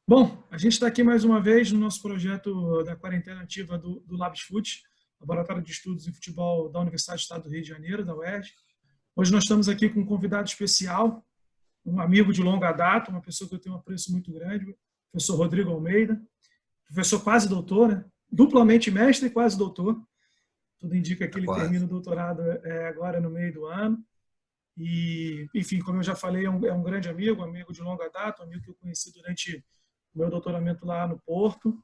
Bom, a gente está aqui mais uma vez no nosso projeto da quarentena ativa do LabsFut, Laboratório de Estudos em Futebol da Universidade do Estado do Rio de Janeiro, da UERJ. Hoje nós estamos aqui com um convidado especial, um amigo de longa data, uma pessoa que eu tenho um apreço muito grande, o professor Rodrigo Almeida, professor quase doutor, né? Duplamente mestre e quase doutor. Tudo indica que ele termina o doutorado agora no meio do ano. E, enfim, como eu já falei, é um grande amigo de longa data, um amigo que eu conheci durante o meu doutoramento lá no Porto.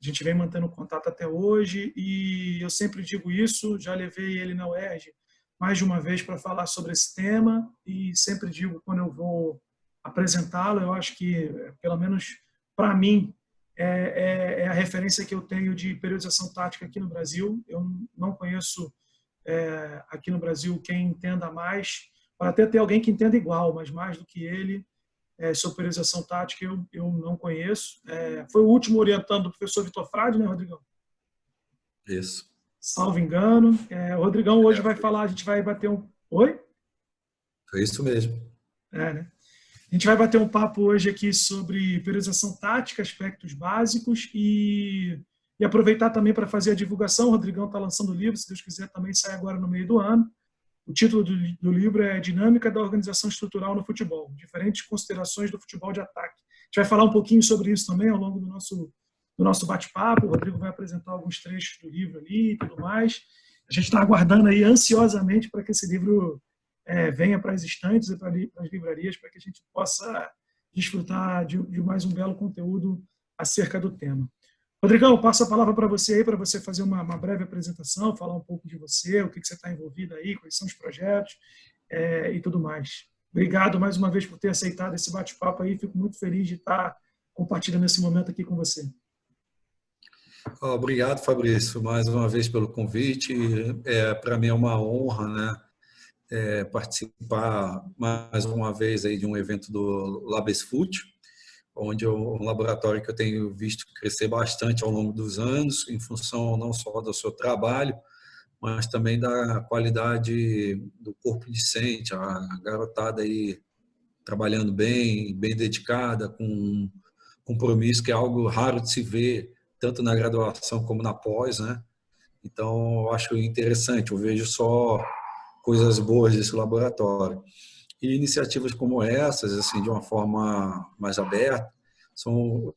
A gente vem mantendo contato até hoje e eu sempre digo isso, já levei ele na UERJ mais de uma vez para falar sobre esse tema e sempre digo quando eu vou apresentá-lo, eu acho que, pelo menos para mim, é a referência que eu tenho de periodização tática aqui no Brasil. Eu não conheço aqui no Brasil quem entenda mais, pode até ter alguém que entenda igual, mas mais do que ele, sobre periodização tática eu não conheço. Foi o último orientando do professor Vitor Frade, né, Rodrigão? Isso. Salvo engano. O Rodrigão hoje vai falar, a gente vai bater um... Oi? Foi isso mesmo. Né? A gente vai bater um papo hoje aqui sobre periodização tática, aspectos básicos e aproveitar também para fazer a divulgação. O Rodrigão está lançando o livro, se Deus quiser também sai agora no meio do ano. O título do livro é Dinâmica da Organização Estrutural no Futebol, diferentes considerações do futebol de ataque. A gente vai falar um pouquinho sobre isso também ao longo do nosso bate-papo. O Rodrigo vai apresentar alguns trechos do livro ali e tudo mais. A gente está aguardando aí ansiosamente para que esse livro venha para as estantes e para as livrarias, para que a gente possa desfrutar de mais um belo conteúdo acerca do tema. Rodrigão, eu passo a palavra para você aí, para você fazer uma breve apresentação, falar um pouco de você, o que você está envolvido aí, quais são os projetos e tudo mais. Obrigado mais uma vez por ter aceitado esse bate-papo aí, fico muito feliz de estar compartilhando esse momento aqui com você. Obrigado, Fabrício, mais uma vez pelo convite. Para mim é uma honra, né, participar mais uma vez aí de um evento do LabsFut, onde é um laboratório que eu tenho visto crescer bastante ao longo dos anos, em função não só do seu trabalho, mas também da qualidade do corpo discente, a garotada aí trabalhando bem, bem dedicada, com um compromisso que é algo raro de se ver, tanto na graduação como na pós, né? Então, eu acho interessante, eu vejo só coisas boas desse laboratório. E iniciativas como essas, assim, de uma forma mais aberta, são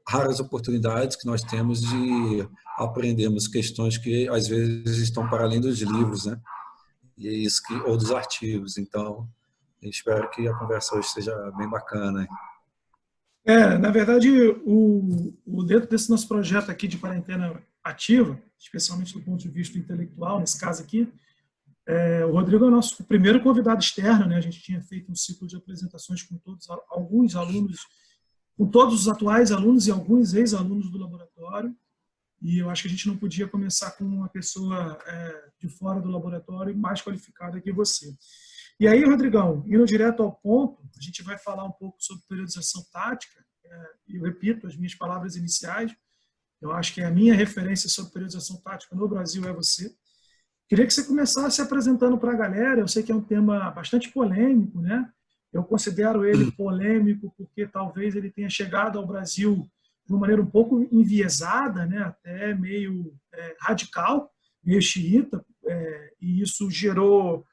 raras oportunidades que nós temos de aprendermos questões que às vezes estão para além dos livros, né? E é isso ou dos artigos. Então, espero que a conversa hoje seja bem bacana. Na verdade, dentro desse nosso projeto aqui de quarentena ativa, especialmente do ponto de vista intelectual, nesse caso aqui, o Rodrigo é o nosso primeiro convidado externo, né? A gente tinha feito um ciclo de apresentações com alguns alunos, com todos os atuais alunos e alguns ex-alunos do laboratório, e eu acho que a gente não podia começar com uma pessoa de fora do laboratório mais qualificada que você. E aí, Rodrigão, indo direto ao ponto, a gente vai falar um pouco sobre periodização tática, e eu repito as minhas palavras iniciais, eu acho que a minha referência sobre periodização tática no Brasil é você. Queria que você começasse se apresentando para a galera. Eu sei que é um tema bastante polêmico, né? Eu considero ele polêmico porque talvez ele tenha chegado ao Brasil de uma maneira um pouco enviesada, né? Até meio radical, meio xiita, e isso gerou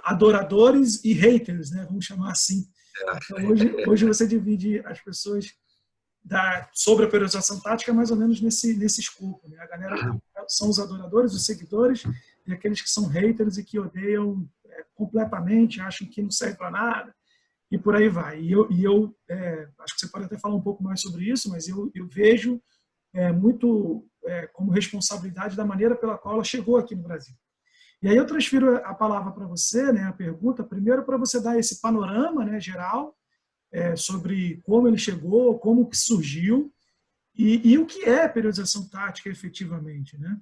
adoradores e haters, né? Vamos chamar assim. Então, hoje você divide as pessoas sobre a periodização tática mais ou menos nesse escopo, né? A galera são os adoradores, os seguidores, e aqueles que são haters e que odeiam completamente, acham que não serve para nada, e por aí vai. E eu acho que você pode até falar um pouco mais sobre isso, mas eu vejo muito como responsabilidade da maneira pela qual ela chegou aqui no Brasil. E aí eu transfiro a palavra para você, né, a pergunta, primeiro para você dar esse panorama, né, geral, sobre como ele chegou, como que surgiu e o que é periodização tática efetivamente, né?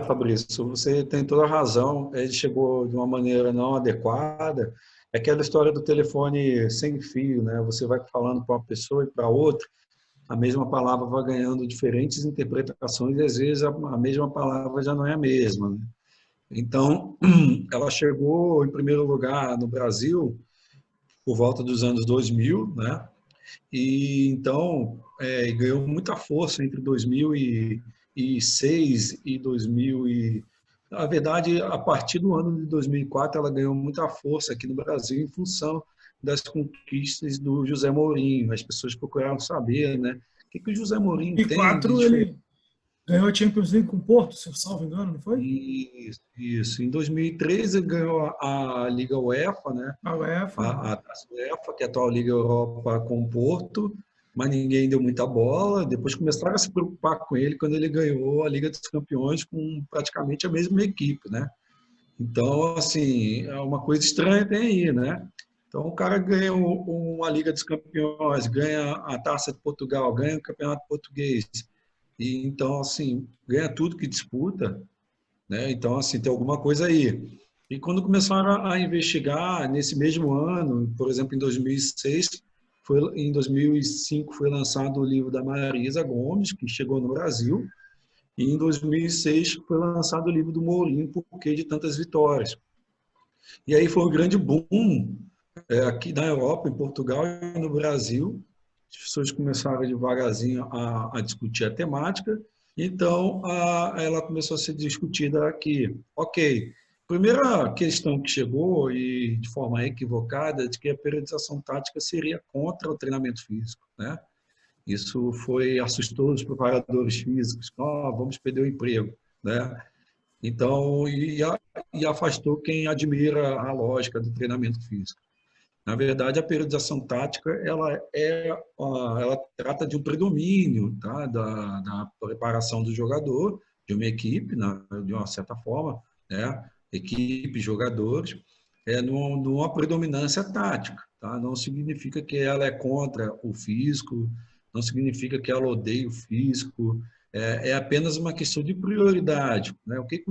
Fabrício, você tem toda a razão. Ele chegou de uma maneira não adequada. É aquela história do telefone sem fio, né? Você vai falando para uma pessoa e para outra, a mesma palavra vai ganhando diferentes interpretações e às vezes a mesma palavra já não é a mesma, né? Então, ela chegou em primeiro lugar no Brasil por volta dos anos 2000, né? E então ganhou muita força entre 2006 e 2000 na verdade, a partir do ano de 2004, ela ganhou muita força aqui no Brasil em função das conquistas do José Mourinho. As pessoas procuraram saber, né? O que o José Mourinho E tem de 4 diferente. ele ganhou a Champions League com o Porto, se eu salvo engano, não foi? Isso, isso. Em 2013 ele ganhou a Liga UEFA, né? A UEFA. A Taça UEFA, que é a atual Liga Europa com o Porto, mas ninguém deu muita bola. Depois começaram a se preocupar com ele quando ele ganhou a Liga dos Campeões com praticamente a mesma equipe, né? Então, assim, é uma coisa estranha tem aí, né? Então, o cara ganha uma Liga dos Campeões, ganha a Taça de Portugal, ganha o Campeonato Português. E então, assim, ganha tudo que disputa, né? Então, assim, tem alguma coisa aí. E quando começaram a investigar, nesse mesmo ano, por exemplo, em 2006, em 2005 foi lançado o livro da Marisa Gomes, que chegou no Brasil, e em 2006 foi lançado o livro do Mourinho, Por que de tantas vitórias? E aí foi um grande boom aqui na Europa, em Portugal e no Brasil. As pessoas começaram devagarzinho a discutir a temática. Então, ela começou a ser discutida aqui. Ok, primeira questão que chegou, e de forma equivocada, de que a periodização tática seria contra o treinamento físico, né? Isso assustou os preparadores físicos. Vamos perder o emprego, né? Então, e afastou quem admira a lógica do treinamento físico. Na verdade, a periodização tática ela trata de um predomínio, tá, da preparação do jogador, de uma equipe, de uma certa forma, né, equipe, jogadores, numa predominância tática. Tá? Não significa que ela é contra o físico, não significa que ela odeia o físico, é apenas uma questão de prioridade. Né? O que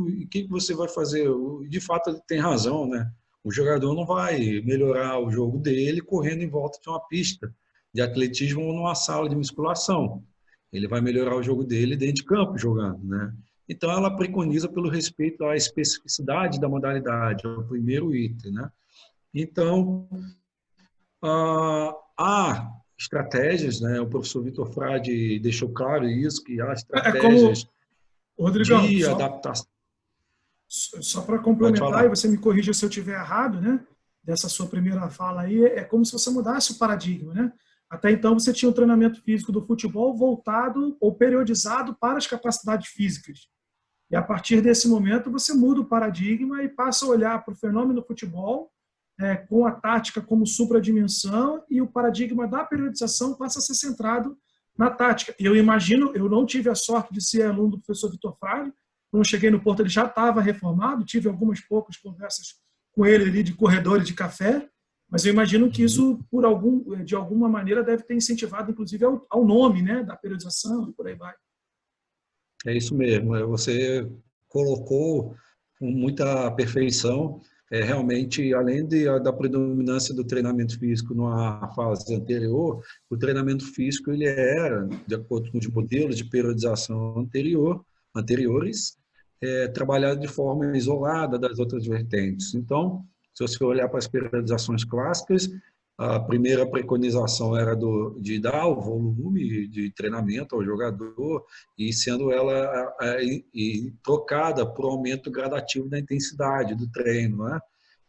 você vai fazer? De fato, ele tem razão, né? O jogador não vai melhorar o jogo dele correndo em volta de uma pista de atletismo ou numa sala de musculação. Ele vai melhorar o jogo dele dentro de campo jogando, né? Então ela preconiza pelo respeito à especificidade da modalidade, é o primeiro item, né? Então há estratégias, né? O professor Vitor Frade deixou claro isso, que há É como, estratégias Rodrigão, de adaptação. só para Pode complementar, e falar. você me corrija se eu estiver errado, né? Dessa sua primeira fala aí, é como se você mudasse o paradigma, né? Até então você tinha um treinamento físico do futebol voltado ou periodizado para as capacidades físicas. E a partir desse momento você muda o paradigma e passa a olhar para o fenômeno do futebol com a tática como supradimensão, e o paradigma da periodização passa a ser centrado na tática. E eu imagino, eu não tive a sorte de ser aluno do professor Vitor Frade, quando cheguei no Porto ele já estava reformado, tive algumas poucas conversas com ele ali de corredor e de café, mas eu imagino que isso, de alguma maneira, deve ter incentivado, inclusive, ao nome, né, da periodização e por aí vai. É isso mesmo. Você colocou com muita perfeição. Realmente, além da predominância do treinamento físico numa fase anterior, o treinamento físico ele era, de acordo com os modelos de periodização anteriores, trabalhado de forma isolada das outras vertentes. Então, se você olhar para as periodizações clássicas, a primeira preconização era de dar o volume de treinamento ao jogador, e sendo ela trocada por aumento gradativo da intensidade do treino, né?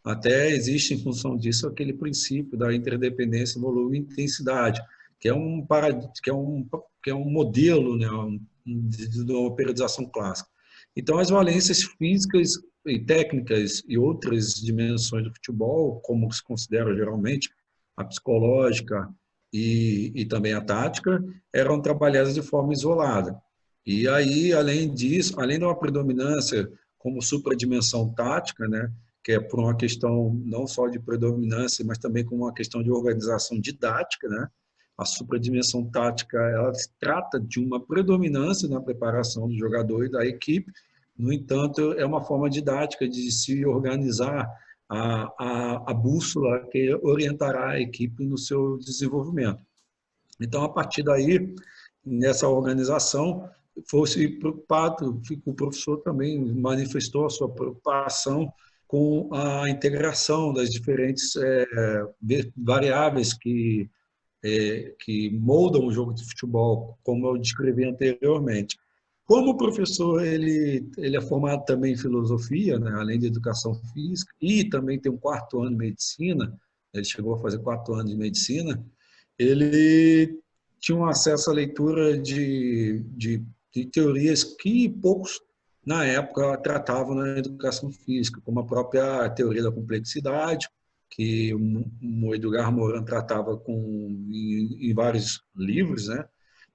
Até existe, em função disso, aquele princípio da interdependência volume e intensidade, que é um modelo, né, de uma periodização clássica. Então, as valências físicas e técnicas e outras dimensões do futebol, como se considera geralmente a psicológica e também a tática, eram trabalhadas de forma isolada. E aí, além disso, além de uma predominância como supradimensão tática, né, que é por uma questão não só de predominância, mas também como uma questão de organização didática, né? A supradimensão tática, ela se trata de uma predominância na preparação do jogador e da equipe. No entanto, é uma forma didática de se organizar a bússola que orientará a equipe no seu desenvolvimento. Então, a partir daí, nessa organização, fosse preocupado, o professor também manifestou a sua preocupação com a integração das diferentes variáveis que que moldam o jogo de futebol, como eu descrevi anteriormente. Como o professor ele é formado também em filosofia, né, além de educação física, e também tem um 4º ano de medicina, ele chegou a fazer 4 anos de medicina, ele tinha um acesso à leitura de teorias que poucos, na época, tratavam na educação física, como a própria teoria da complexidade, que o Edgar Morin tratava em vários livros, né?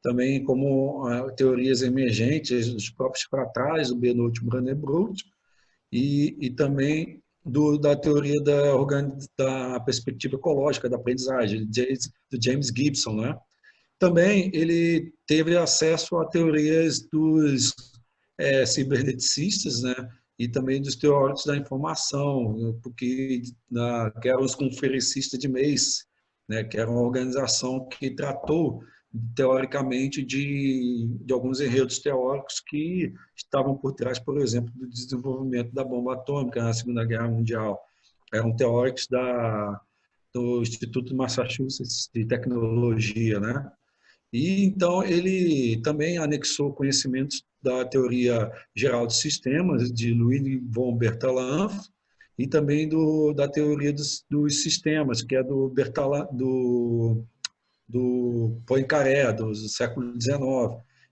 Também como teorias emergentes dos próprios fratais, do Benoit Brandebroot, e também da teoria da perspectiva ecológica da aprendizagem, do James Gibson, né? Também ele teve acesso a teorias dos ciberneticistas, né? E também dos teóricos da informação, que eram os conferencistas de Mace, né? Que era uma organização que tratou teoricamente de alguns enredos teóricos que estavam por trás, por exemplo, do desenvolvimento da bomba atômica na Segunda Guerra Mundial. Eram teóricos do Instituto de Massachusetts de Tecnologia, né? E então ele também anexou conhecimentos da teoria geral de sistemas de Louis von Bertalanffy e também da teoria dos sistemas, que é do Poincaré, do século XIX.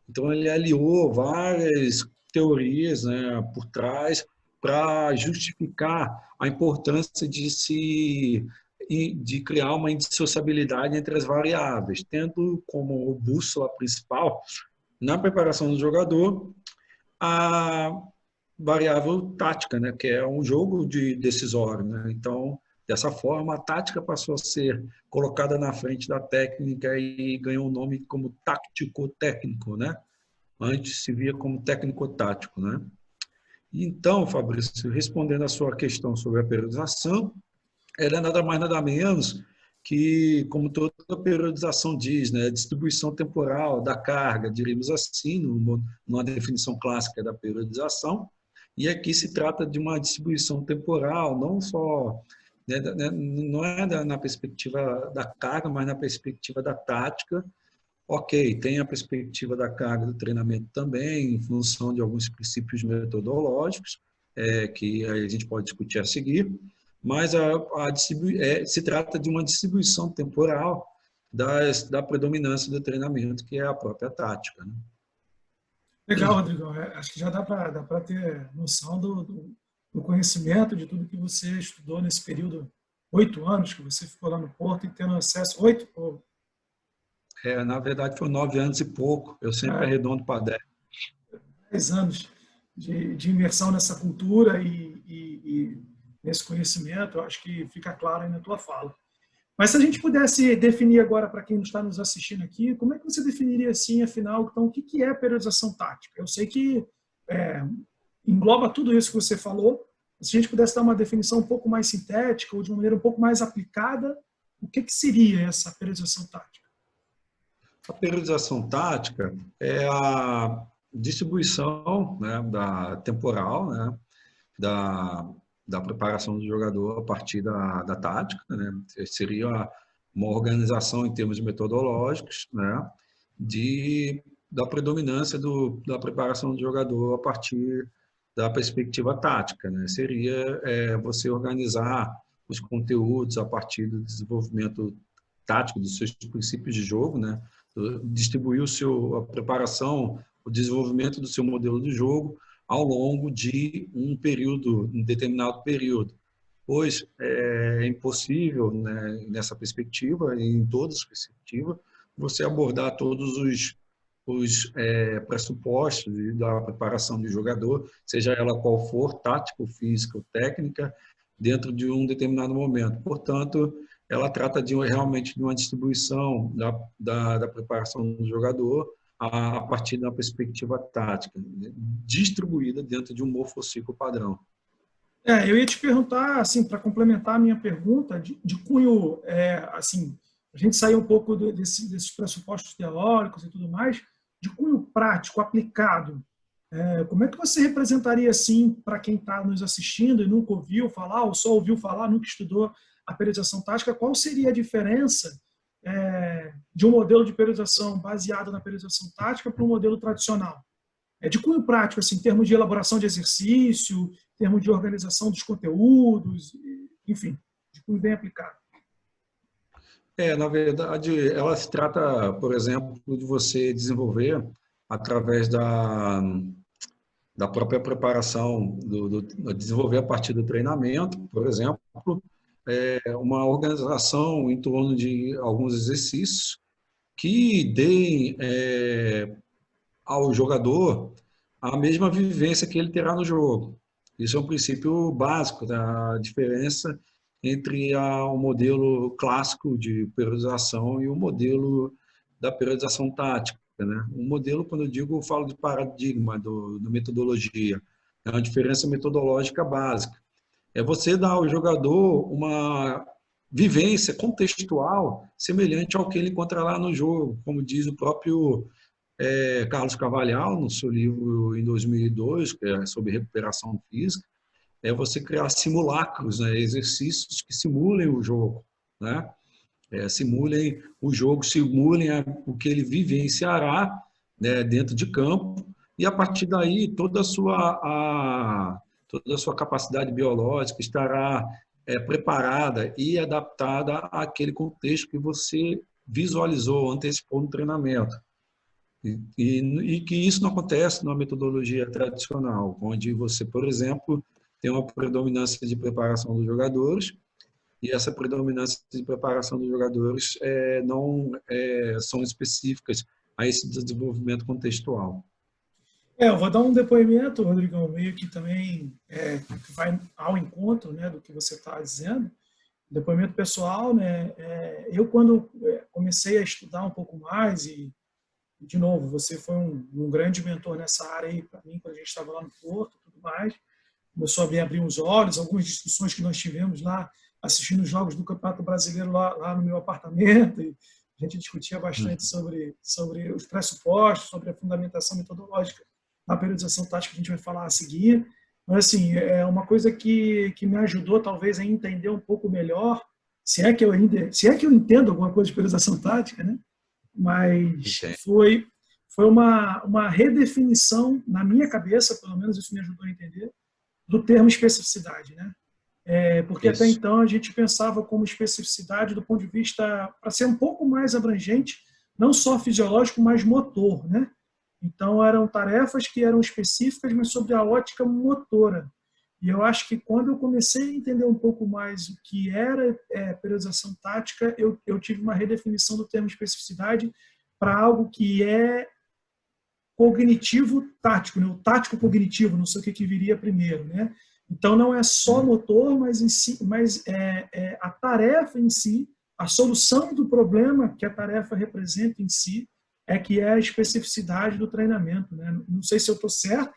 Então ele aliou várias teorias, né, por trás para justificar a importância de criar uma indissociabilidade entre as variáveis, tendo como bússola principal, na preparação do jogador, a variável tática, né, que é um jogo decisório. Né? Então, dessa forma, a tática passou a ser colocada na frente da técnica e ganhou o nome como tático-técnico. Né? Antes se via como técnico-tático. Né? Então, Fabrício, respondendo a sua questão sobre a periodização, ela é nada mais nada menos que, como toda periodização diz, né, distribuição temporal da carga, diríamos assim, numa definição clássica da periodização, e aqui se trata de uma distribuição temporal, não só, né, não é na perspectiva da carga, mas na perspectiva da tática. Ok, tem a perspectiva da carga do treinamento também, em função de alguns princípios metodológicos, que a gente pode discutir a seguir, mas se trata de uma distribuição temporal da predominância do treinamento, que é a própria tática. Né? Legal, Rodrigo. Acho que já dá para ter noção do conhecimento de tudo que você estudou nesse período, 8 anos que você ficou lá no Porto e tendo acesso, 8? Na verdade, foi 9 anos e pouco. Eu sempre arredondo para 10. 10 anos de imersão nessa cultura e nesse conhecimento, eu acho que fica claro aí na tua fala. Mas se a gente pudesse definir agora para quem está nos assistindo aqui, como é que você definiria assim, afinal, então, o que é periodização tática? Eu sei que engloba tudo isso que você falou, mas se a gente pudesse dar uma definição um pouco mais sintética ou de uma maneira um pouco mais aplicada, o que seria essa periodização tática? A periodização tática é a distribuição, né, temporal, né, da preparação do jogador a partir da tática, né? Seria uma organização em termos metodológicos, né? Da predominância da preparação do jogador a partir da perspectiva tática, né? Seria você organizar os conteúdos a partir do desenvolvimento tático dos seus princípios de jogo, né? Distribuir a preparação, o desenvolvimento do seu modelo de jogo ao longo de um determinado período, pois é impossível, né, nessa perspectiva, e em todas as perspectivas, você abordar todos os pressupostos da preparação do jogador, seja ela qual for, tática, física ou técnica, dentro de um determinado momento. Portanto, ela trata realmente de uma distribuição da preparação do jogador a partir da perspectiva tática, distribuída dentro de um morfociclo padrão. Eu ia te perguntar, assim, para complementar a minha pergunta, de cunho, assim, a gente sair um pouco desses pressupostos teóricos e tudo mais, de cunho prático, aplicado, como é que você representaria, assim, para quem está nos assistindo e nunca ouviu falar, ou só ouviu falar, nunca estudou a periodização tática, qual seria a diferença de um modelo de periodização baseado na periodização tática para um modelo tradicional? De cunho prático, assim, em termos de elaboração de exercício, em termos de organização dos conteúdos, enfim, de cunho bem aplicado. Na verdade, ela se trata, por exemplo, de você desenvolver através da própria preparação, desenvolver a partir do treinamento, por exemplo, uma organização em torno de alguns exercícios que deem ao jogador a mesma vivência que ele terá no jogo. Isso é um princípio básico da diferença entre o modelo clássico de periodização e o modelo da periodização tática, né? O modelo, quando eu digo, eu falo de paradigma, do metodologia. É uma diferença metodológica básica. É você dar ao jogador uma vivência contextual semelhante ao que ele encontra lá no jogo, como diz o próprio Carlos Carvalhal, no seu livro em 2002, que é sobre recuperação física, é você criar simulacros, né? Exercícios que simulem o jogo, né? Simulem o jogo, simulem o que ele vivenciará, né, dentro de campo, e a partir daí toda a sua capacidade biológica estará preparada e adaptada àquele contexto que você visualizou, antecipou no treinamento. E que isso não acontece numa metodologia tradicional, onde você, por exemplo, tem uma predominância de preparação dos jogadores, e essa predominância de preparação dos jogadores não são específicas a esse desenvolvimento contextual. Eu vou dar um depoimento, Rodrigão, meio que também que vai ao encontro, né, do que você está dizendo. Depoimento pessoal, né? Eu, quando comecei a estudar um pouco mais, e, de novo, você foi um grande mentor nessa área aí para mim, quando a gente estava lá no Porto e tudo mais, começou a me abrir os olhos, algumas discussões que nós tivemos lá, assistindo os jogos do Campeonato Brasileiro lá no meu apartamento, e a gente discutia bastante sobre os pressupostos, sobre a fundamentação metodológica da periodização tática, que a gente vai falar a seguir. Mas, assim, é uma coisa que me ajudou, talvez, a entender um pouco melhor, se é que eu entendo alguma coisa de periodização tática, né? Mas foi uma redefinição, na minha cabeça, pelo menos isso me ajudou a entender, do termo especificidade, né? Porque até então a gente pensava como especificidade do ponto de vista, para ser um pouco mais abrangente, não só fisiológico, mas motor, né? Então eram tarefas que eram específicas, mas sobre a ótica motora. E eu acho que quando eu comecei a entender um pouco mais o que era periodização tática, eu tive uma redefinição do termo especificidade para algo que é cognitivo-tático, né? O tático-cognitivo, não sei o que viria primeiro, né? Então, não é só motor, mas a tarefa em si, a solução do problema que a tarefa representa em si, que é a especificidade do treinamento, né? Não sei se eu estou certo,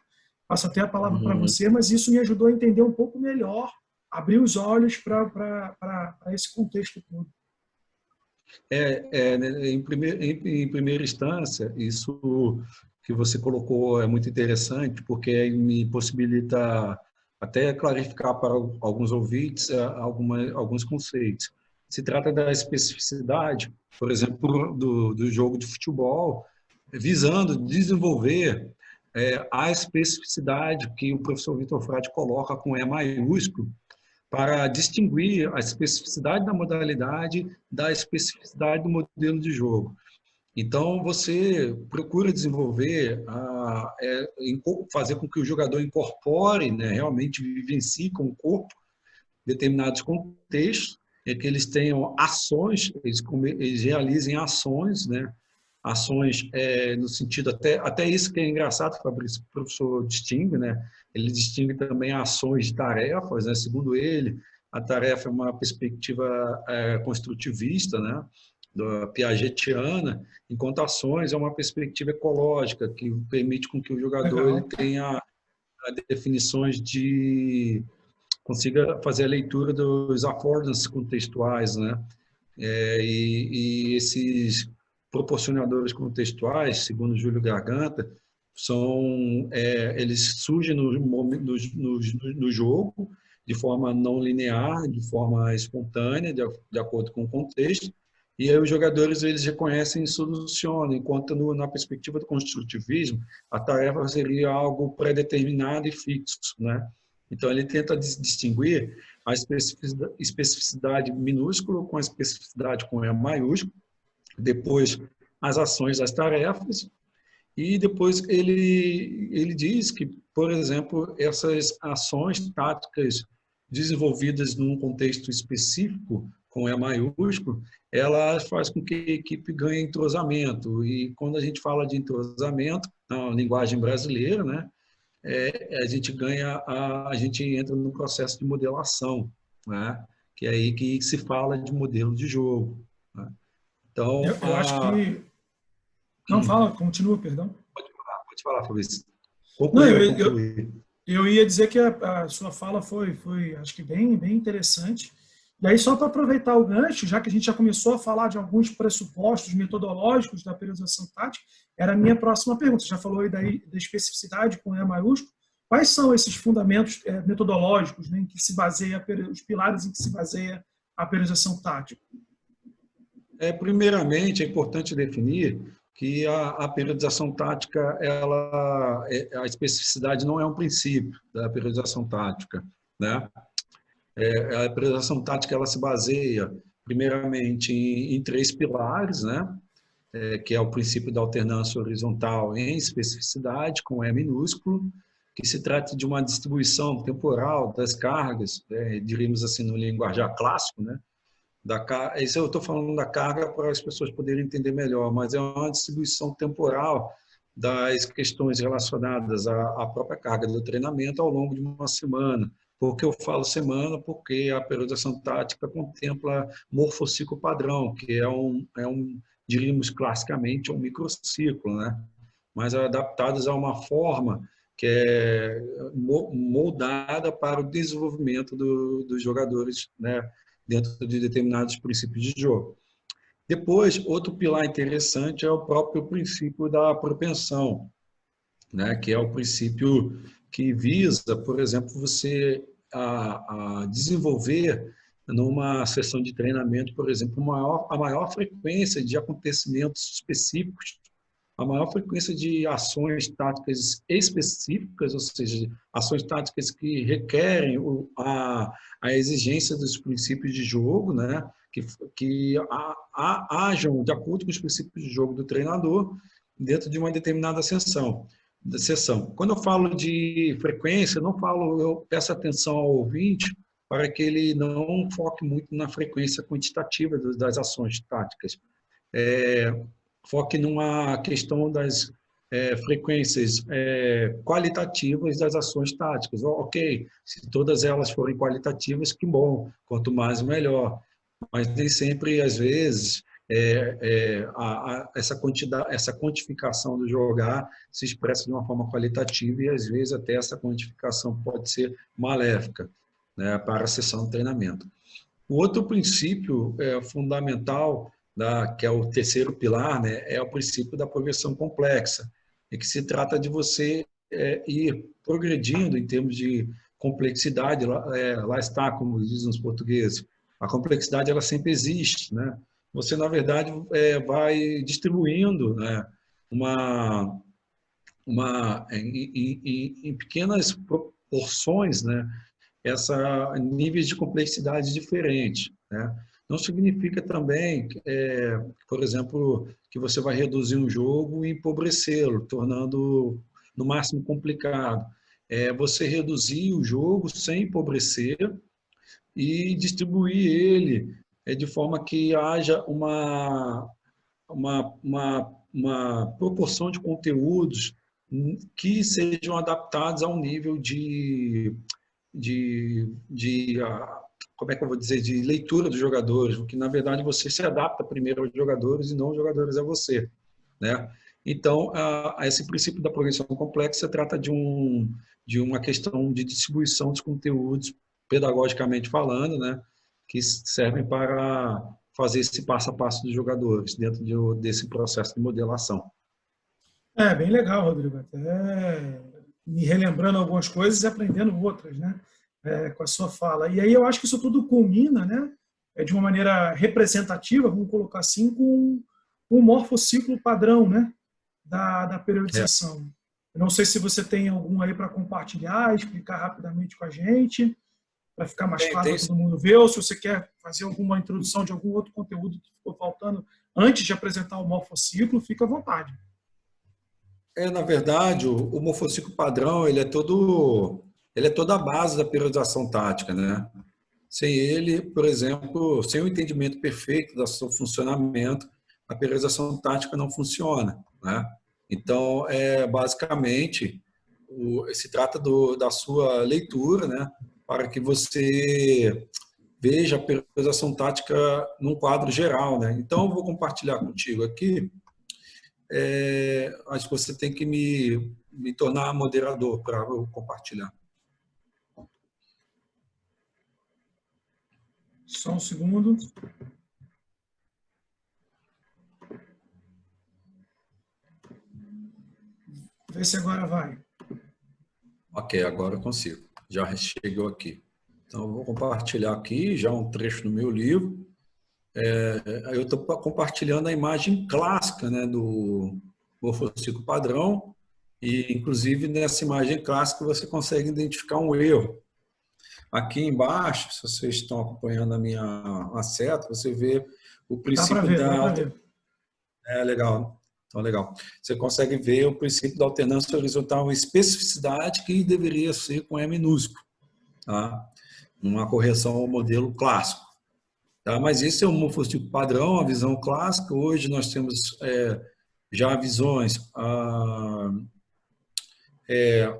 passo até a palavra para você, mas isso me ajudou a entender um pouco melhor, abrir os olhos para esse contexto todo. Em primeira instância, isso que você colocou é muito interessante, porque me possibilita até clarificar para alguns ouvintes alguns conceitos. Se trata da especificidade, por exemplo, do jogo de futebol, visando desenvolver a especificidade que o professor Vitor Frade coloca com E maiúsculo, para distinguir a especificidade da modalidade da especificidade do modelo de jogo. Então, você procura desenvolver, fazer com que o jogador incorpore, né, realmente vivencie com o corpo determinados contextos, que eles tenham ações, eles realizem ações, né, ações no sentido, até isso que é engraçado, que o professor distingue, né, ele distingue também ações de tarefas, né, segundo ele, a tarefa é uma perspectiva construtivista, né, da piagetiana, enquanto ações é uma perspectiva ecológica, que permite com que o jogador ele tenha definições consiga fazer a leitura dos affordances contextuais, né? E esses proporcionadores contextuais, segundo Júlio Garganta, eles surgem no jogo de forma não linear, de forma espontânea, de acordo com o contexto, E aí os jogadores eles reconhecem e solucionam, enquanto na perspectiva do construtivismo, a tarefa seria algo pré-determinado e fixo, né? Então ele tenta distinguir a especificidade minúscula com a especificidade com E maiúsculo, depois as ações, as tarefas, e depois ele diz que, por exemplo, essas ações táticas desenvolvidas num contexto específico, com E maiúsculo, ela faz com que a equipe ganhe entrosamento. E quando a gente fala de entrosamento, na linguagem brasileira, né, a gente a gente entra no processo de modelação, né, que é aí que se fala de modelo de jogo. Né? Então, Eu acho que... Não, fala, continua, perdão. pode falar, Fabrício. Não, Concluir, vai concluir. eu ia dizer que a sua fala foi, acho que bem interessante. E aí, só para aproveitar o gancho, já que a gente já começou a falar de alguns pressupostos metodológicos da periodização tática, era a minha próxima pergunta. Você já falou aí da especificidade com E maiúsculo. Quais são esses fundamentos metodológicos, né, em que se baseia, os pilares em que se baseia a periodização tática? Primeiramente, é importante definir que a periodização tática, a especificidade não é um princípio da periodização tática, né? A periodização tática ela se baseia primeiramente em três pilares, né? Que é o princípio da alternância horizontal em especificidade, com E minúsculo, que se trata de uma distribuição temporal das cargas, diríamos assim no linguajar clássico, né? Isso eu estou falando da carga para as pessoas poderem entender melhor, mas é uma distribuição temporal das questões relacionadas à própria carga do treinamento ao longo de uma semana. Por que eu falo semana? Porque a periodização tática contempla morfociclo padrão, que diríamos classicamente, um microciclo, né? Mas adaptados a uma forma que é moldada para o desenvolvimento dos jogadores, né? Dentro de determinados princípios de jogo. Depois, outro pilar interessante é o próprio princípio da propensão, né? Que é o princípio que visa, por exemplo, você a desenvolver numa sessão de treinamento, por exemplo, a maior frequência de acontecimentos específicos, a maior frequência de ações táticas específicas, ou seja, ações táticas que requerem a exigência dos princípios de jogo, né? que ajam de acordo com os princípios de jogo do treinador dentro de uma determinada sessão. Quando eu falo de frequência, eu peço atenção ao ouvinte para que ele não foque muito na frequência quantitativa das ações táticas. Foque numa questão das frequências qualitativas das ações táticas. Ok, se todas elas forem qualitativas, que bom, quanto mais melhor. Mas nem sempre, às vezes, essa quantificação do jogar se expressa de uma forma qualitativa e, às vezes, até essa quantificação pode ser maléfica, né, para a sessão de treinamento. O outro princípio fundamental, que é o terceiro pilar, né, é o princípio da progressão complexa, em que se trata de você ir progredindo em termos de complexidade. Lá está, como dizem os portugueses, a complexidade ela sempre existe, né? Você, na verdade, vai distribuindo, né, em pequenas proporções, né, níveis de complexidade diferentes, né? Não significa também, por exemplo, que você vai reduzir um jogo e empobrecê-lo, tornando no máximo complicado. Você reduzir o jogo sem empobrecer e distribuir ele de forma que haja uma proporção de conteúdos que sejam adaptados ao nível como é que eu vou dizer, de leitura dos jogadores, porque na verdade você se adapta primeiro aos jogadores e não os jogadores a você, né? Então, esse princípio da progressão complexa trata de uma questão de distribuição dos conteúdos, pedagogicamente falando, né, que servem para fazer esse passo a passo dos jogadores dentro desse processo de modelação. Bem legal, Rodrigo. Até me relembrando algumas coisas e aprendendo outras, né? Com a sua fala. E aí eu acho que isso tudo culmina, né? de uma maneira representativa, vamos colocar assim, com o morfociclo padrão, né, da periodização. Eu não sei se você tem algum aí para compartilhar, explicar rapidamente com a gente, para ficar mais claro para todo mundo ver, ou se você quer fazer alguma introdução de algum outro conteúdo que ficou faltando antes de apresentar o morfociclo, fica à vontade. Na verdade, o morfociclo padrão, ele é toda a base da periodização tática, né? Sem ele, por exemplo, sem o entendimento perfeito do seu funcionamento, a periodização tática não funciona, né? Então, basicamente, se trata da sua leitura, né? Para que você veja a periodização tática num quadro geral, né? Então, eu vou compartilhar contigo aqui. Acho que você tem que me tornar moderador para eu compartilhar. Só um segundo. Vê se agora vai. Ok, agora eu consigo. Já chegou aqui. Então, eu vou compartilhar aqui já um trecho do meu livro. Eu estou compartilhando a imagem clássica, né, do morfociclo padrão, e inclusive nessa imagem clássica você consegue identificar um erro. Aqui embaixo, se vocês estão acompanhando a seta, você vê o princípio dá para ver. Legal. Então, legal. Você consegue ver o princípio da alternância horizontal, especificidade que deveria ser com E minúsculo, tá? Uma correção ao modelo clássico. Tá? Mas esse é um morfociclo padrão, a visão clássica. Hoje nós temos já visões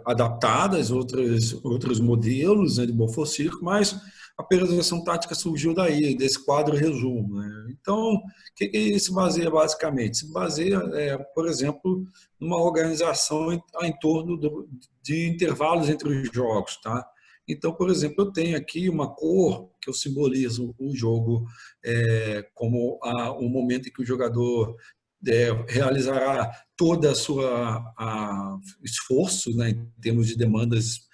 adaptadas, outros modelos, né, de morfociclo, mas a periodização tática surgiu daí, desse quadro resumo, né? Então, o que se baseia basicamente? Se baseia, por exemplo, numa organização em torno de intervalos entre os jogos, tá? Então, por exemplo, eu tenho aqui uma cor que eu simbolizo o jogo como o momento em que o jogador realizará toda a sua esforço, né, em termos de demandas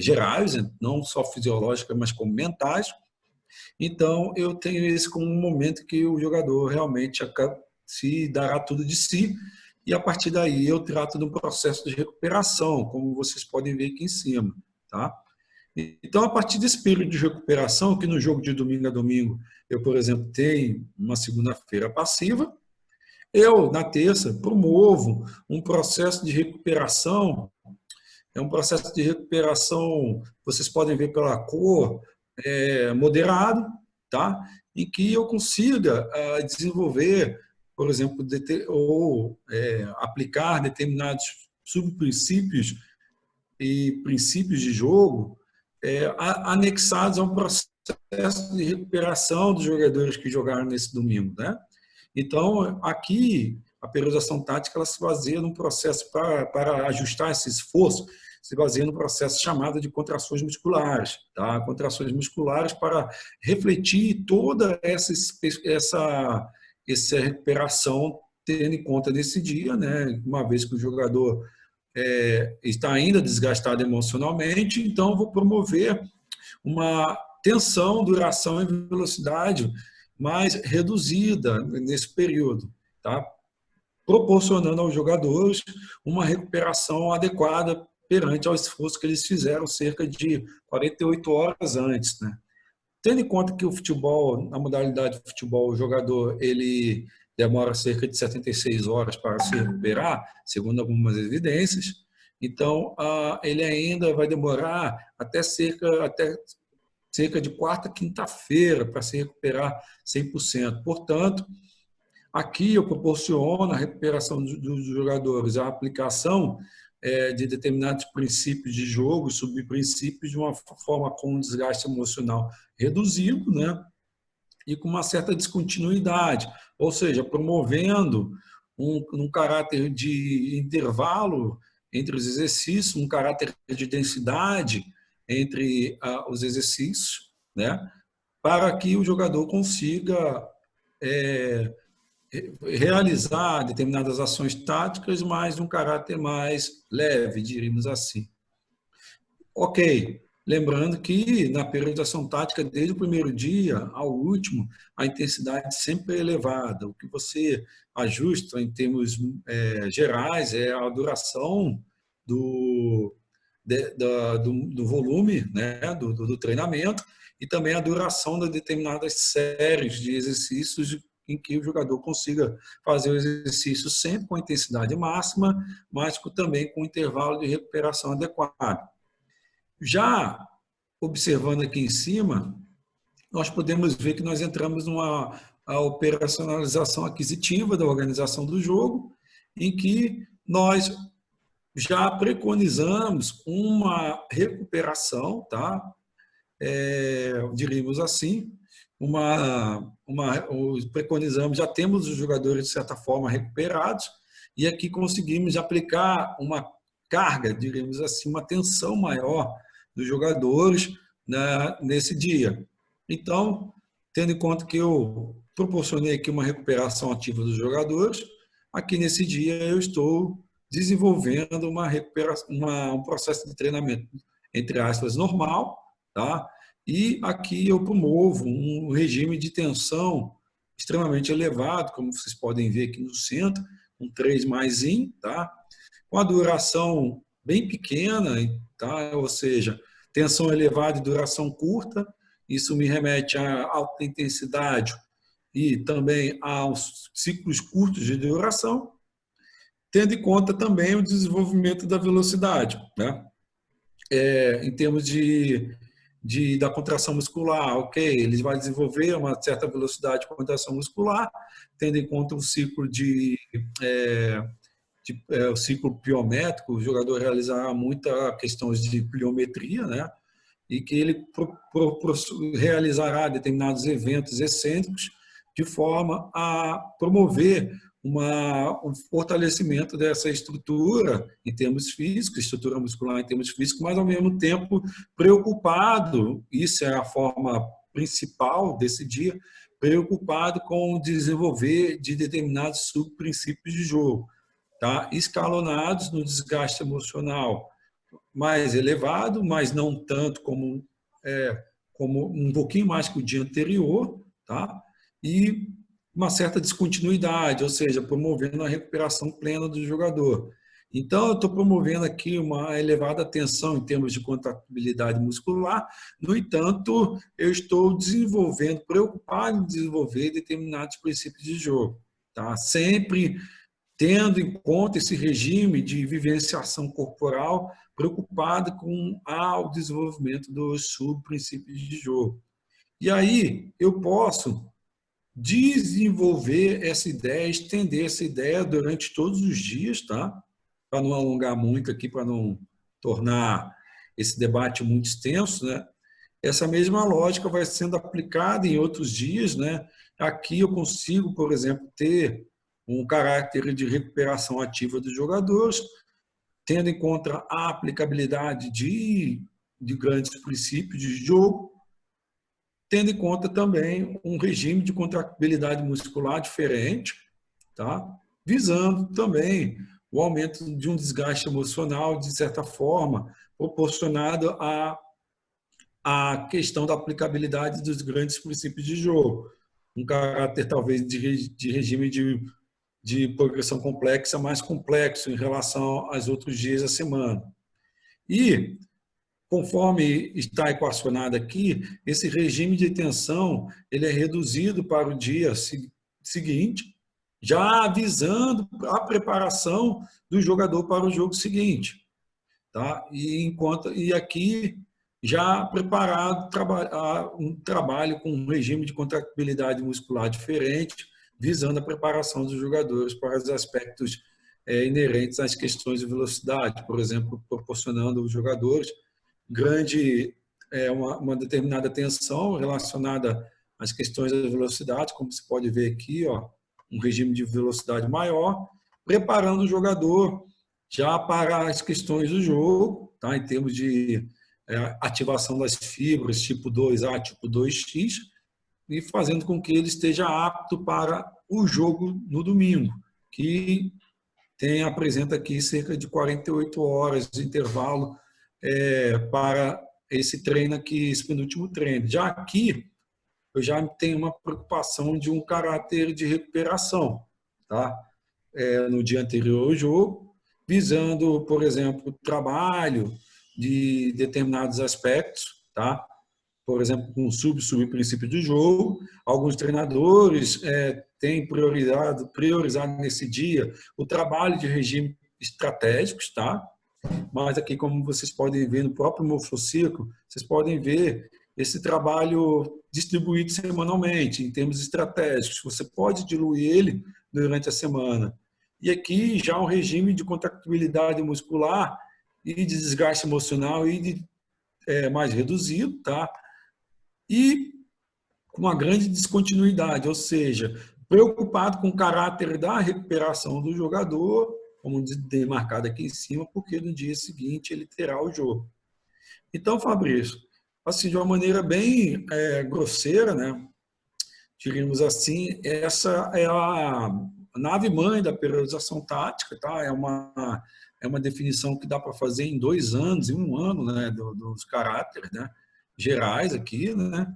gerais, não só fisiológicas, mas como mentais. Então, eu tenho esse como um momento que o jogador realmente se dará tudo de si, e a partir daí eu trato de um processo de recuperação, como vocês podem ver aqui em cima, tá? Então, a partir desse período de recuperação, que no jogo de domingo a domingo, eu, por exemplo, tenho uma segunda-feira passiva, eu, na terça, promovo um processo de recuperação. É um processo de recuperação, vocês podem ver pela cor, moderado, tá? Em que eu consiga desenvolver, por exemplo, aplicar determinados subprincípios e princípios de jogo anexados a um processo de recuperação dos jogadores que jogaram nesse domingo, né? Então, aqui, a periodização tática ela se baseia num processo para ajustar esse esforço, se baseia num processo chamado de contrações musculares, tá? Contrações musculares para refletir toda essa recuperação, tendo em conta nesse dia, né? Uma vez que o jogador está ainda desgastado emocionalmente, então vou promover uma tensão, duração e velocidade mais reduzida nesse período, tá? Proporcionando aos jogadores uma recuperação adequada perante ao esforço que eles fizeram cerca de 48 horas antes, né? Tendo em conta que o futebol, na modalidade de futebol, o jogador ele demora cerca de 76 horas para se recuperar, segundo algumas evidências, então ele ainda vai demorar até cerca de quarta, quinta-feira para se recuperar 100%. Portanto, aqui eu proporciono a recuperação dos jogadores, a aplicação de determinados princípios de jogo, subprincípios, de uma forma com um desgaste emocional reduzido, né? E com uma certa descontinuidade, ou seja, promovendo um caráter de intervalo entre os exercícios, um caráter de densidade entre os exercícios, né? Para que o jogador consiga realizar determinadas ações táticas, mas de um caráter mais leve, diríamos assim. Ok. Lembrando que na periodização tática, desde o primeiro dia ao último, a intensidade sempre é elevada. O que você ajusta em termos gerais é a duração do, do volume, né, do treinamento, e também a duração de determinadas séries de exercícios em que o jogador consiga fazer o exercício sempre com intensidade máxima, mas também com intervalo de recuperação adequado. Já observando aqui em cima, nós podemos ver que nós entramos numa operacionalização aquisitiva da organização do jogo, em que nós já preconizamos uma recuperação, tá? Diríamos assim, preconizamos, já temos os jogadores, de certa forma, recuperados, e aqui conseguimos aplicar uma carga, diríamos assim, uma tensão maior dos jogadores, né, nesse dia. Então, tendo em conta que eu proporcionei aqui uma recuperação ativa dos jogadores, aqui nesse dia eu estou desenvolvendo um processo de treinamento, entre aspas, normal, tá? E aqui eu promovo um regime de tensão extremamente elevado, como vocês podem ver aqui no centro, um 3 mais in, tá? Com a duração bem pequena, tá? Ou seja, tensão elevada e duração curta. Isso me remete à alta intensidade e também aos ciclos curtos de duração, tendo em conta também o desenvolvimento da velocidade, né? Em termos da contração muscular, ok, ele vai desenvolver uma certa velocidade de contração muscular, tendo em conta o ciclo o ciclo pliométrico, o jogador realizará muita questões de pliometria, né? E que ele realizará determinados eventos excêntricos de forma a promover um fortalecimento dessa estrutura em termos físicos, estrutura muscular em termos físicos, mas ao mesmo tempo preocupado, isso é a forma principal desse dia, preocupado com o desenvolver de determinados subprincípios de jogo, tá? Escalonados no desgaste emocional mais elevado, mas não tanto como um pouquinho mais que o dia anterior, tá? E uma certa descontinuidade, ou seja, promovendo a recuperação plena do jogador. Então, eu estou promovendo aqui uma elevada tensão em termos de contratibilidade muscular, no entanto, eu estou preocupado em desenvolver determinados princípios de jogo, tá? Sempre tendo em conta esse regime de vivenciação corporal, preocupado com o desenvolvimento dos subprincípios de jogo. E aí eu posso desenvolver essa ideia, estender essa ideia durante todos os dias, tá? Para não alongar muito aqui, para não tornar esse debate muito extenso, né? Essa mesma lógica vai sendo aplicada em outros dias, né? Aqui eu consigo, por exemplo, ter um caráter de recuperação ativa dos jogadores, tendo em conta a aplicabilidade de grandes princípios de jogo, tendo em conta também um regime de contratibilidade muscular diferente, tá? Visando também o aumento de um desgaste emocional, de certa forma, proporcionado à questão da aplicabilidade dos grandes princípios de jogo. Um caráter, talvez, de regime de progressão complexa mais complexo em relação aos outros dias da semana. E, conforme está equacionado aqui, esse regime de tensão ele é reduzido para o dia seguinte, já avisando a preparação do jogador para o jogo seguinte. Tá? E aqui já preparado um trabalho com um regime de contratibilidade muscular diferente, visando a preparação dos jogadores para os aspectos inerentes às questões de velocidade, por exemplo, proporcionando aos jogadores uma determinada tensão relacionada às questões da velocidade, como se pode ver aqui, ó, um regime de velocidade maior, preparando o jogador já para as questões do jogo, tá? Em termos de ativação das fibras tipo 2A, tipo 2X, e fazendo com que ele esteja apto para o jogo no domingo, que apresenta aqui cerca de 48 horas de intervalo para esse treino aqui, esse penúltimo treino. Já aqui, eu já tenho uma preocupação de um caráter de recuperação, tá? No dia anterior ao jogo, visando, por exemplo, o trabalho de determinados aspectos, tá? Por exemplo, com subprincípio do jogo. Alguns treinadores têm priorizado nesse dia o trabalho de regime estratégicos, tá? Mas aqui, como vocês podem ver no próprio Morfociclo, vocês podem ver esse trabalho distribuído semanalmente, em termos estratégicos. Você pode diluir ele durante a semana. E aqui já um regime de contractibilidade muscular e de desgaste emocional mais reduzido, tá? E com uma grande descontinuidade, ou seja, preocupado com o caráter da recuperação do jogador, como demarcado aqui em cima, porque no dia seguinte ele terá o jogo. Então, Fabrício, assim, de uma maneira bem grosseira, né, diríamos assim, essa é a nave-mãe da periodização tática, tá? É uma definição que dá para fazer em 2 anos, em 1 ano, né, dos caráteres, né, gerais aqui, né?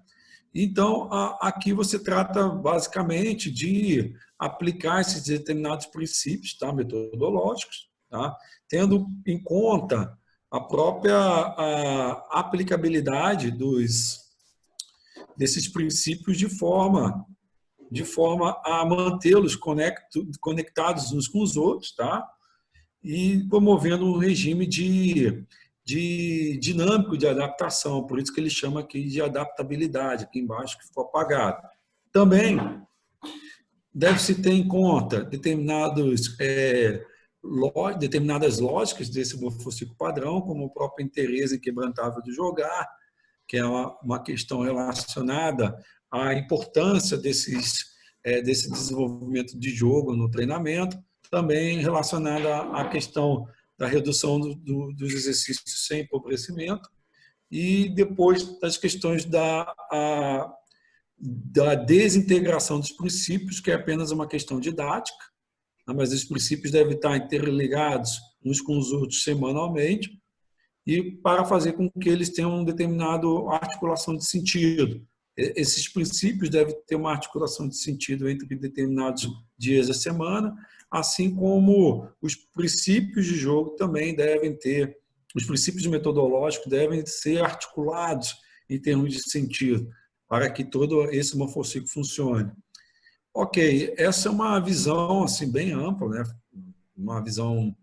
Então, aqui você trata basicamente de aplicar esses determinados princípios, tá, metodológicos, tá, tendo em conta a própria aplicabilidade desses princípios de forma a mantê-los conectados uns com os outros, tá? E promovendo um regime de dinâmico de adaptação, por isso que ele chama aqui de adaptabilidade, aqui embaixo que ficou apagado. Também deve-se ter em conta determinadas lógicas desse morfociclo padrão, como o próprio interesse inquebrantável de jogar, que é uma questão relacionada à importância desse desenvolvimento de jogo no treinamento, também relacionada à questão da redução dos exercícios sem empobrecimento e depois das questões da desintegração dos princípios, que é apenas uma questão didática, mas os princípios devem estar interligados uns com os outros semanalmente, e para fazer com que eles tenham um determinado articulação de sentido. Esses princípios devem ter uma articulação de sentido entre determinados dias da semana, assim como os princípios de jogo também devem ter, os princípios metodológicos devem ser articulados em termos de sentido, para que todo esse morfociclo funcione. Ok, essa é uma visão assim, bem ampla, né? Uma visão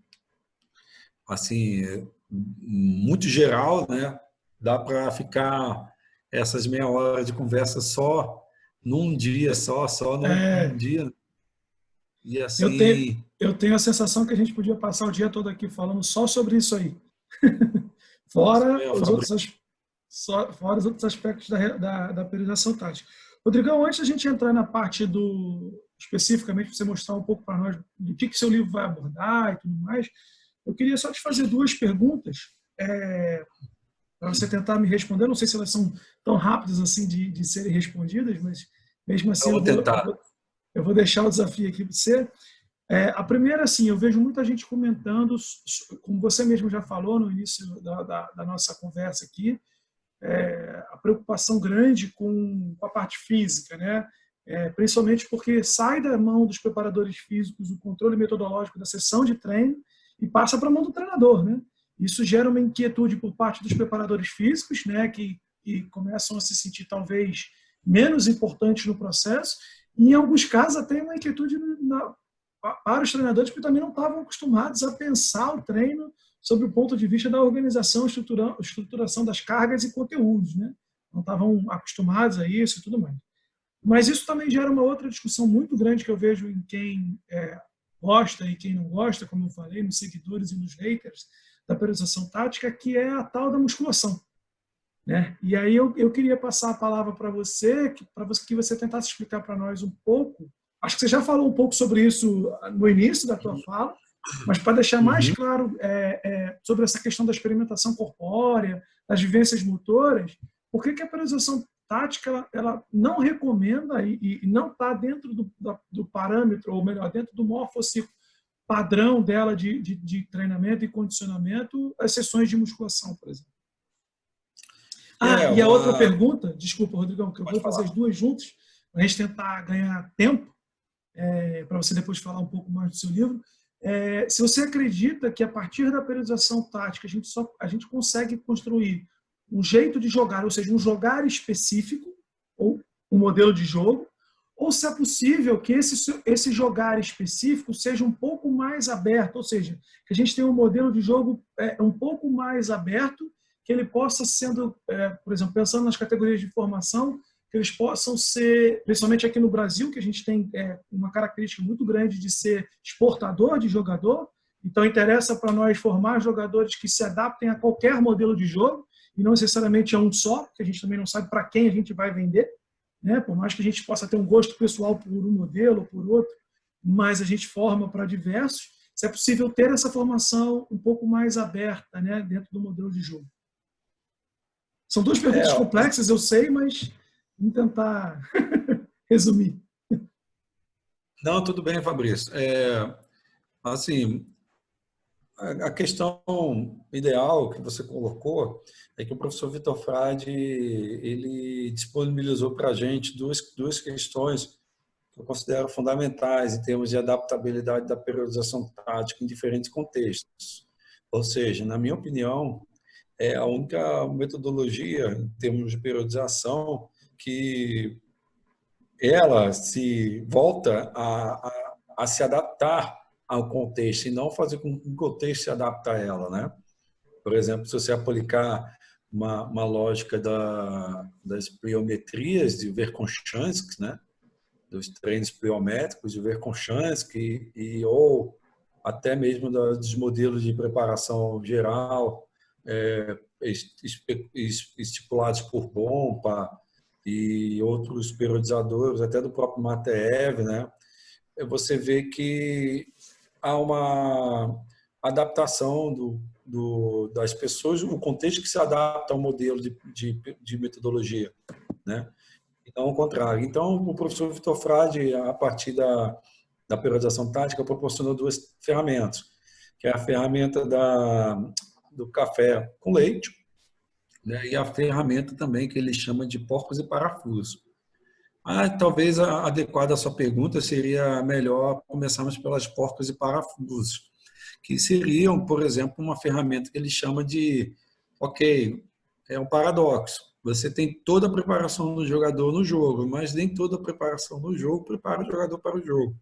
assim, muito geral, né? Dá para ficar essas meia hora de conversa só num dia, só num dia. E assim... Eu tenho a sensação que a gente podia passar o dia todo aqui falando só sobre isso aí. Fora os outros aspectos da periodização tática. Rodrigão, antes da gente entrar na parte especificamente, para você mostrar um pouco para nós do que seu livro vai abordar e tudo mais, eu queria só te fazer 2 perguntas para você tentar me responder. Não sei se elas são tão rápidas assim de serem respondidas, mas mesmo assim eu vou deixar o desafio aqui para você. A primeira, assim, eu vejo muita gente comentando, como você mesmo já falou no início da nossa conversa aqui, a preocupação grande com a parte física, né? Principalmente porque sai da mão dos preparadores físicos o controle metodológico da sessão de treino e passa para a mão do treinador, né? Isso gera uma inquietude por parte dos preparadores físicos, né? Que começam a se sentir talvez menos importantes no processo, e em alguns casos até uma inquietude para os treinadores que também não estavam acostumados a pensar o treino sob o ponto de vista da organização, estruturação das cargas e conteúdos, né? Não estavam acostumados a isso e tudo mais. Mas isso também gera uma outra discussão muito grande que eu vejo em quem gosta e quem não gosta, como eu falei, nos seguidores e nos haters da periodização tática, que é a tal da musculação, né? E aí eu queria passar a palavra para você, que você tentasse explicar para nós um pouco. Acho que você já falou um pouco sobre isso no início da tua fala, mas para deixar mais claro sobre essa questão da experimentação corpórea, das vivências motoras, por que a periodização tática ela não recomenda e não está dentro do parâmetro, ou melhor, dentro do morfociclo padrão dela de treinamento e condicionamento, as sessões de musculação, por exemplo? E a outra pergunta, desculpa, Rodrigão, que eu vou fazer falar. as duas juntas, para a gente tentar ganhar tempo, para você depois falar um pouco mais do seu livro. Se você acredita que a partir da periodização tática a gente consegue construir um jeito de jogar, ou seja, um jogar específico, ou um modelo de jogo, ou se é possível que esse jogar específico seja um pouco mais aberto, ou seja, que a gente tenha um modelo de jogo um pouco mais aberto, que ele possa sendo, por exemplo, pensando nas categorias de formação, que eles possam ser, principalmente aqui no Brasil, que a gente tem uma característica muito grande de ser exportador de jogador, então interessa para nós formar jogadores que se adaptem a qualquer modelo de jogo, e não necessariamente a um só, porque a gente também não sabe para quem a gente vai vender, né? Por mais que a gente possa ter um gosto pessoal por um modelo ou por outro, mas a gente forma para diversos, se é possível ter essa formação um pouco mais aberta, né, dentro do modelo de jogo. São duas perguntas complexas, eu sei, mas vamos tentar resumir. Não, tudo bem, Fabrício. Assim, a questão ideal que você colocou é que o professor Vitor Frade ele disponibilizou para a gente duas questões que eu considero fundamentais em termos de adaptabilidade da periodização tática em diferentes contextos. Ou seja, na minha opinião, é a única metodologia em termos de periodização que ela se volta a se adaptar ao contexto e não fazer com que o contexto se adapte a ela, né? Por exemplo, se você aplicar uma lógica das pliometrias de Verkhoshansky, né? Dos treinos pliométricos de Verkhoshansky ou até mesmo dos modelos de preparação geral estipulados por Bompa e outros periodizadores, até do próprio Mateev, né? Você vê que há uma adaptação das pessoas, o contexto que se adapta ao modelo de metodologia, né? E não ao contrário. Então, o professor Vitor Frade, a partir da periodização tática, proporcionou duas ferramentas, que é a ferramenta do café com leite, né? E a ferramenta também que ele chama de porcos e parafusos. Talvez adequada à sua pergunta seria melhor começarmos pelas porcos e parafusos, que seriam, por exemplo, uma ferramenta que ele chama de, é um paradoxo. Você tem toda a preparação do jogador no jogo, mas nem toda a preparação no jogo prepara o jogador para o jogo.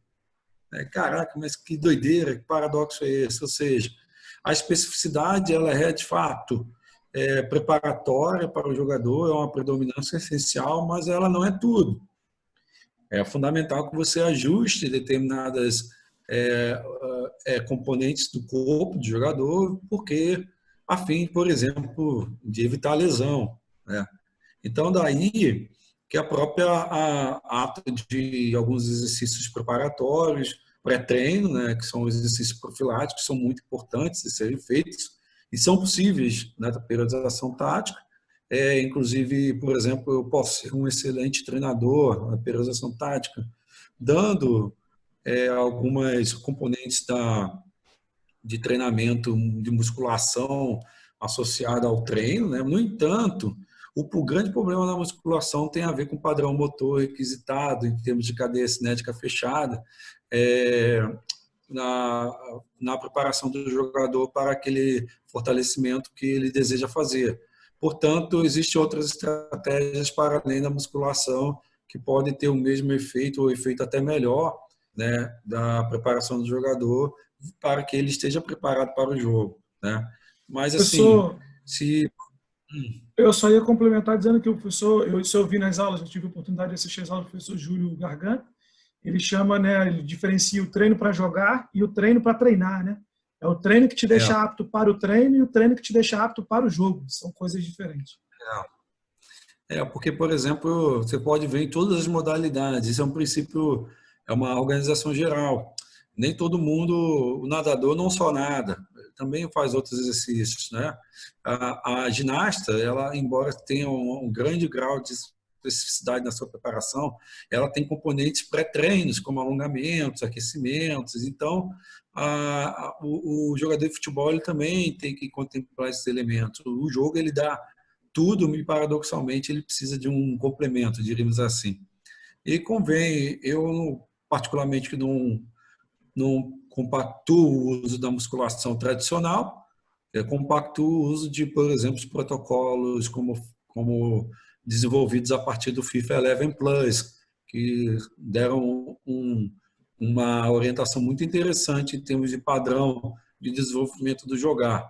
Caraca, mas que doideira, que paradoxo é esse? Ou seja, a especificidade ela é, de fato, preparatória para o jogador, é uma predominância essencial, mas ela não é tudo. É fundamental que você ajuste determinadas componentes do corpo do jogador, porque a fim, por exemplo, de evitar lesão, né? Então, daí que a própria ata de alguns exercícios preparatórios, pré-treino, né, que são exercícios profiláticos, são muito importantes de serem feitos e são possíveis na periodização tática. Inclusive, por exemplo, eu posso ser um excelente treinador na periodização tática, dando algumas componentes de treinamento de musculação associada ao treino, né? No entanto, o grande problema da musculação tem a ver com o padrão motor requisitado em termos de cadeia cinética fechada, na preparação do jogador para aquele fortalecimento que ele deseja fazer. Portanto, existem outras estratégias para além da musculação que podem ter o mesmo efeito ou efeito até melhor, né, da preparação do jogador para que ele esteja preparado para o jogo, né? Mas assim, eu só ia complementar dizendo que o professor, eu vi nas aulas, eu tive a oportunidade de assistir as aulas do professor Júlio Garganta, ele chama, né, ele diferencia o treino para jogar e o treino para treinar, né? É o treino que te deixa apto para o treino e o treino que te deixa apto para o jogo. São coisas diferentes. Porque, por exemplo, você pode ver em todas as modalidades. Isso é um princípio, é uma organização geral. Nem todo mundo, o nadador não só nada, também faz outros exercícios, né? A ginasta, ela, embora tenha um grande grau de especificidade na sua preparação, ela tem componentes pré-treinos, como alongamentos, aquecimentos. Então, o jogador de futebol ele também tem que contemplar esses elementos. O jogo ele dá tudo, paradoxalmente, ele precisa de um complemento, diríamos assim. E convém, eu particularmente que não compactuo o uso da musculação tradicional, compactuo o uso de, por exemplo, de protocolos como desenvolvidos a partir do FIFA 11 Plus, que deram uma orientação muito interessante em termos de padrão de desenvolvimento do jogar,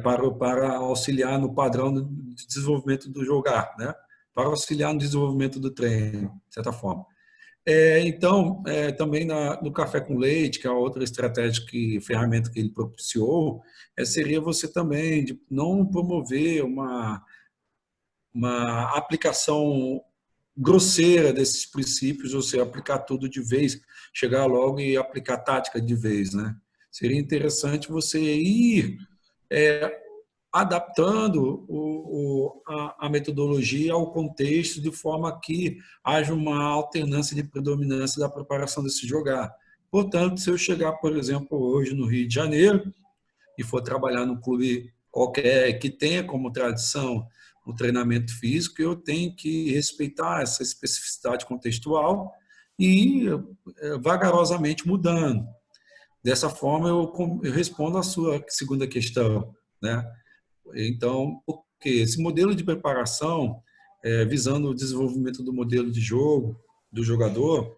para auxiliar no padrão de desenvolvimento do jogar, né? Para auxiliar no desenvolvimento do treino, de certa forma. Então, também no café com leite, que é a outra estratégia, ferramenta que ele propiciou, seria você também de não promover uma aplicação grosseira desses princípios, ou seja, aplicar tudo de vez, chegar logo e aplicar tática de vez, né? Seria interessante você ir adaptando a metodologia ao contexto de forma que haja uma alternância de predominância da preparação desse jogar. Portanto, se eu chegar, por exemplo, hoje no Rio de Janeiro e for trabalhar num clube qualquer que tenha como tradição o treinamento físico, eu tenho que respeitar essa especificidade contextual e vagarosamente mudando. Dessa forma, eu respondo à sua segunda questão, né? Então, porque esse modelo de preparação, visando o desenvolvimento do modelo de jogo do jogador,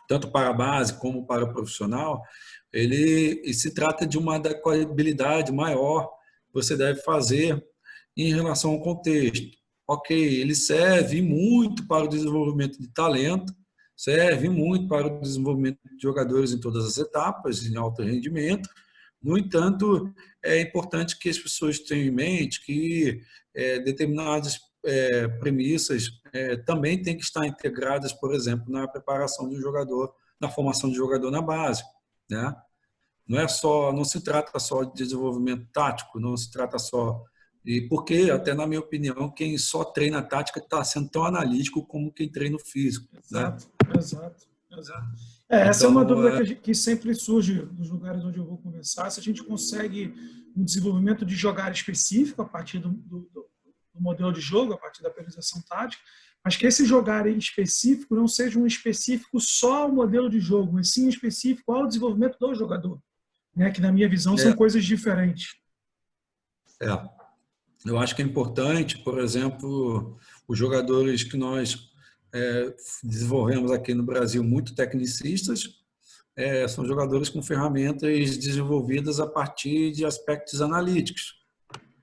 tanto para a base como para o profissional, ele se trata de uma adequabilidade maior que você deve fazer em relação ao contexto. Ok, ele serve muito para o desenvolvimento de talento, serve muito para o desenvolvimento de jogadores em todas as etapas, em alto rendimento. No entanto, é importante que as pessoas tenham em mente que determinadas premissas também têm que estar integradas, por exemplo, na preparação de um jogador, na formação de jogador na base, né? Não se trata só de desenvolvimento tático, não se trata só porque, até na minha opinião, quem só treina tática está sendo tão analítico como quem treina o físico. Exato, né? exato. Essa é uma Então, dúvida que sempre surge nos lugares onde eu vou conversar, se a gente consegue um desenvolvimento de jogar específico a partir do modelo de jogo, a partir da periodização tática, mas que esse jogar em específico não seja um específico só ao modelo de jogo, mas sim específico ao desenvolvimento do jogador, né? Que na minha visão são coisas diferentes. Eu acho que é importante, por exemplo, os jogadores que nós desenvolvemos aqui no Brasil, muito tecnicistas, são jogadores com ferramentas desenvolvidas a partir de aspectos analíticos.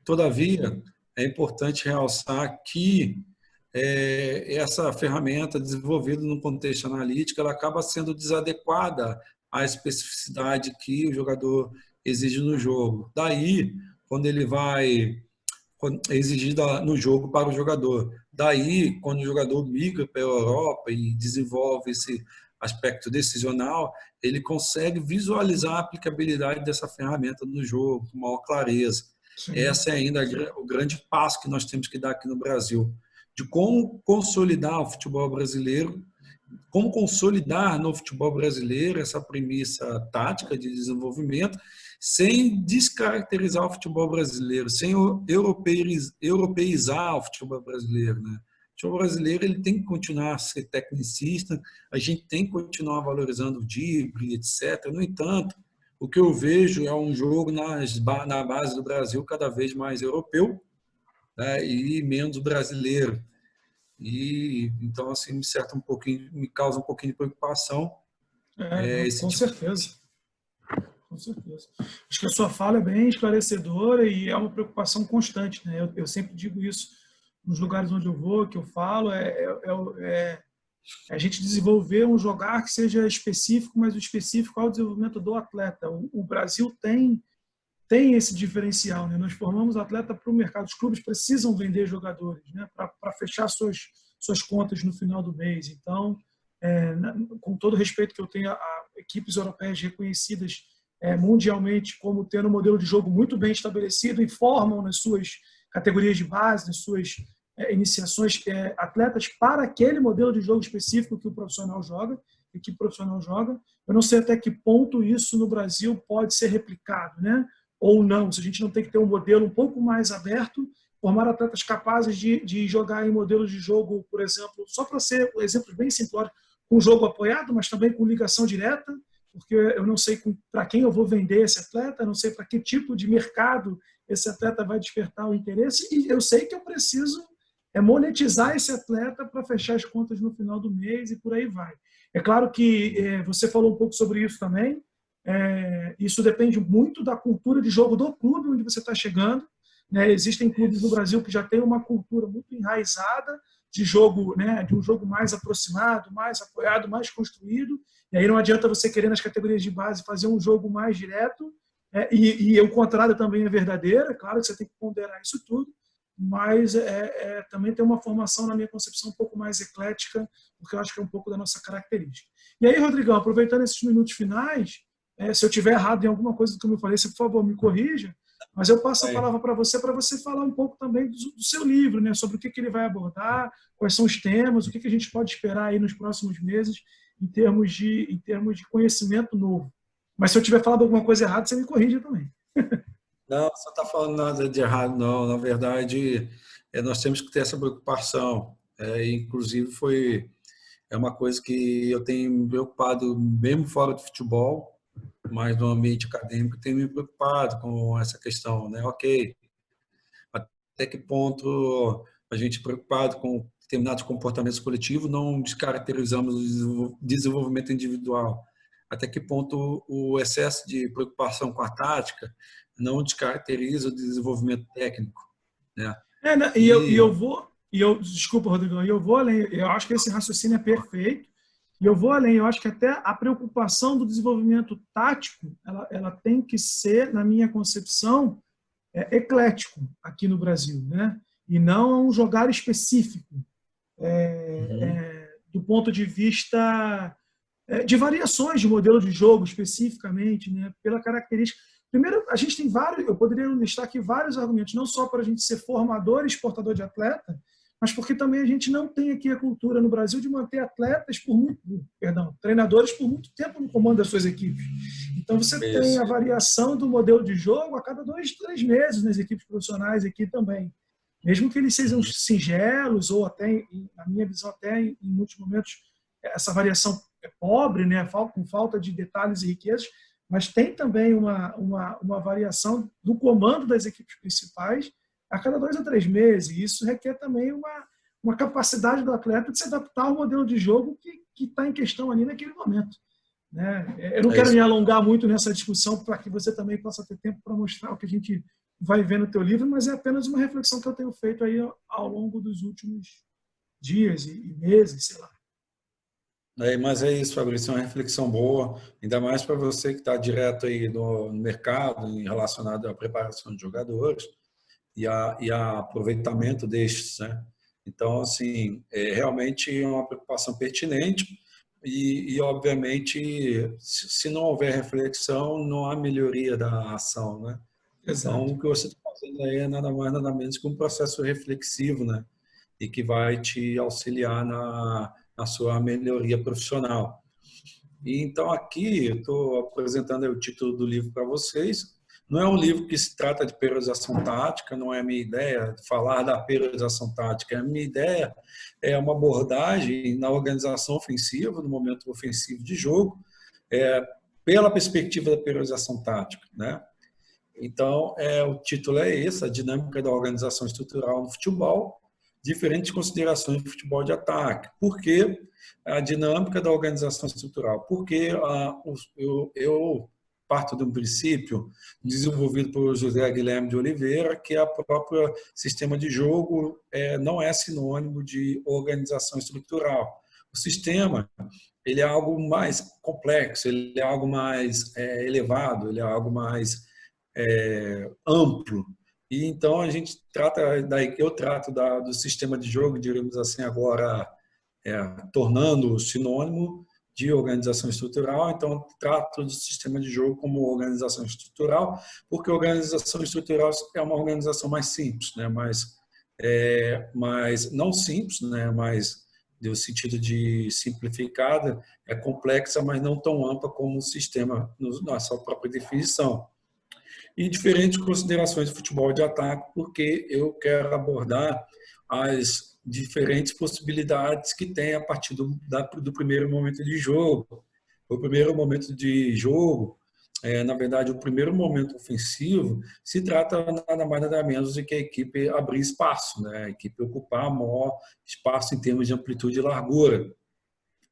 Todavia, é importante realçar que essa ferramenta desenvolvida no contexto analítico, ela acaba sendo desadequada à especificidade que o jogador exige no jogo. Daí, quando ele vai exigida no jogo para o jogador. Daí, quando o jogador migra para a Europa e desenvolve esse aspecto decisional, ele consegue visualizar a aplicabilidade dessa ferramenta no jogo com maior clareza. Sim. Esse é ainda o grande passo que nós temos que dar aqui no Brasil, de como consolidar o futebol brasileiro, como consolidar no futebol brasileiro essa premissa tática de desenvolvimento, sem descaracterizar o futebol brasileiro, sem europeizar o futebol brasileiro, né? O futebol brasileiro ele tem que continuar a ser tecnicista, a gente tem que continuar valorizando o drible, etc. No entanto, o que eu vejo é um jogo na base do Brasil cada vez mais europeu, né, e menos brasileiro. E então assim me causa um pouquinho de preocupação. Com certeza. Com certeza. Acho que a sua fala é bem esclarecedora e é uma preocupação constante, né? Eu sempre digo isso nos lugares onde eu vou, que eu falo, a gente desenvolver um jogar que seja específico, mas o específico ao desenvolvimento do atleta. O Brasil tem esse diferencial, né? Nós formamos atleta para o mercado. Os clubes precisam vender jogadores, né? Para fechar suas contas no final do mês. Então, com todo o respeito que eu tenho a equipes europeias reconhecidas mundialmente como tendo um modelo de jogo muito bem estabelecido e formam nas suas categorias de base, nas suas iniciações, atletas para aquele modelo de jogo específico que o profissional joga, a equipe profissional joga. Eu não sei até que ponto isso no Brasil pode ser replicado, né? Ou não, se a gente não tem que ter um modelo um pouco mais aberto formar atletas capazes de jogar em modelos de jogo, por exemplo, só para ser exemplos bem simplórios, com jogo apoiado, mas também com ligação direta, porque eu não sei para quem eu vou vender esse atleta, não sei para que tipo de mercado esse atleta vai despertar o interesse, e eu sei que eu preciso monetizar esse atleta para fechar as contas no final do mês e por aí vai. É claro que você falou um pouco sobre isso também, isso depende muito da cultura de jogo do clube onde você está chegando, né? Existem clubes no Brasil que já têm uma cultura muito enraizada de jogo, né, de um jogo mais aproximado, mais apoiado, mais construído, e aí não adianta você querer nas categorias de base fazer um jogo mais direto, e o contrário também é verdadeiro, é claro que você tem que ponderar isso tudo, mas também tem uma formação, na minha concepção, um pouco mais eclética, porque eu acho que é um pouco da nossa característica. E aí, Rodrigão, aproveitando esses minutos finais, se eu tiver errado em alguma coisa do que eu me falei, você, por favor, me corrija, mas eu passo a palavra para você falar um pouco também do seu livro, né, sobre o que ele vai abordar, quais são os temas, o que a gente pode esperar aí nos próximos meses em termos de conhecimento novo. Mas se eu tiver falado alguma coisa errada, você me corrija também. Não, você não está falando nada de errado, não. Na verdade, nós temos que ter essa preocupação. Inclusive, é uma coisa que eu tenho me preocupado, mesmo fora do futebol, mas no ambiente acadêmico, tenho me preocupado com essa questão, né? Ok, até que ponto a gente preocupado com determinados comportamentos coletivos não descaracterizamos o desenvolvimento individual? Até que ponto o excesso de preocupação com a tática não descaracteriza o desenvolvimento técnico, né? Desculpa, Rodrigo, eu vou além, eu acho que esse raciocínio é perfeito, e eu vou além, eu acho que até a preocupação do desenvolvimento tático, ela tem que ser, na minha concepção, eclético aqui no Brasil, né? E não um jogar específico, do ponto de vista de variações de modelo de jogo especificamente, né? Pela característica. Primeiro, a gente tem vários, eu poderia listar aqui vários argumentos, não só para a gente ser formador e exportador de atleta, mas porque também a gente não tem aqui a cultura no Brasil de manter treinadores por muito tempo no comando das suas equipes. Então você tem a variação do modelo de jogo a cada 2, 3 meses nas equipes profissionais aqui também. Mesmo que eles sejam singelos ou até, na minha visão, até em muitos momentos essa variação é pobre, né, com falta de detalhes e riquezas, mas tem também uma variação do comando das equipes principais a cada 2 a 3 meses. E isso requer também uma capacidade do atleta de se adaptar ao modelo de jogo que está em questão ali naquele momento, né? Eu não quero me alongar muito nessa discussão para que você também possa ter tempo para mostrar o que a gente vai ver no teu livro, mas é apenas uma reflexão que eu tenho feito aí ao longo dos últimos dias e meses, sei lá. Mas é isso, Fabrício, é uma reflexão boa, ainda mais para você que está direto aí no mercado relacionado à preparação de jogadores e a aproveitamento destes, né? Então, assim, realmente é uma preocupação pertinente e obviamente, se não houver reflexão, não há melhoria da ação, né? Exato. Então, o que você está fazendo aí é nada mais, nada menos que um processo reflexivo, né? E que vai te auxiliar na sua melhoria profissional. E então aqui eu estou apresentando o título do livro para vocês. Não é um livro que se trata de periodização tática, não é a minha ideia falar da periodização tática. A minha ideia é uma abordagem na organização ofensiva, no momento ofensivo de jogo, pela perspectiva da periodização tática, né? Então, o título é esse, a dinâmica da organização estrutural no futebol, diferentes considerações de futebol de ataque. Por que a dinâmica da organização estrutural? Porque eu parto de um princípio desenvolvido por José Guilherme de Oliveira, que a própria sistema de jogo não é sinônimo de organização estrutural. O sistema ele é algo mais complexo, ele é algo mais elevado, ele é algo mais amplo. E então a gente eu trato do sistema de jogo, diríamos assim, agora tornando sinônimo de organização estrutural. Então trato do sistema de jogo como organização estrutural, porque organização estrutural é uma organização mais simples, né? Mas não simples, né? Mas no sentido de simplificada, é complexa, mas não tão ampla como o sistema na sua própria definição. e diferentes considerações de futebol de ataque, porque eu quero abordar as diferentes possibilidades que tem a partir do primeiro momento de jogo. O primeiro momento de jogo, na verdade, o primeiro momento ofensivo, se trata nada mais nada menos de que a equipe abrir espaço, né? A equipe ocupar maior espaço em termos de largura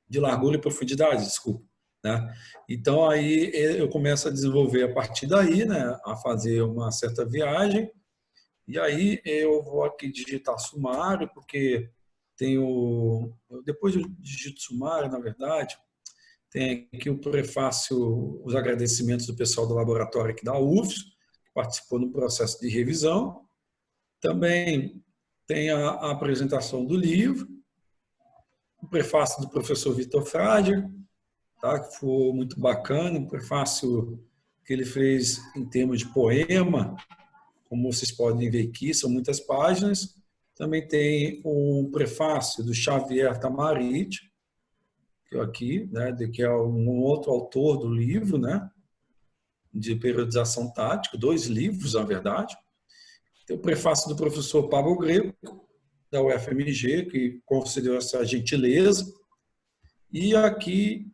e profundidade, desculpa. Né? Então, aí eu começo a desenvolver a partir daí, né? A fazer uma certa viagem, e aí eu vou aqui digitar sumário, porque depois do digito sumário, na verdade, tem aqui o prefácio, os agradecimentos do pessoal do laboratório aqui da UFS, que participou no processo de revisão. Também tem a apresentação do livro, o prefácio do professor Vitor Frager, tá? Que foi muito bacana, um prefácio que ele fez em termos de poema, como vocês podem ver aqui, são muitas páginas. Também tem um prefácio do Xavier Tamarit, aqui, né, que é um outro autor do livro, né, de periodização tática, 2 livros, na verdade. Tem o prefácio do professor Pablo Greco, da UFMG, que concedeu essa gentileza. E aqui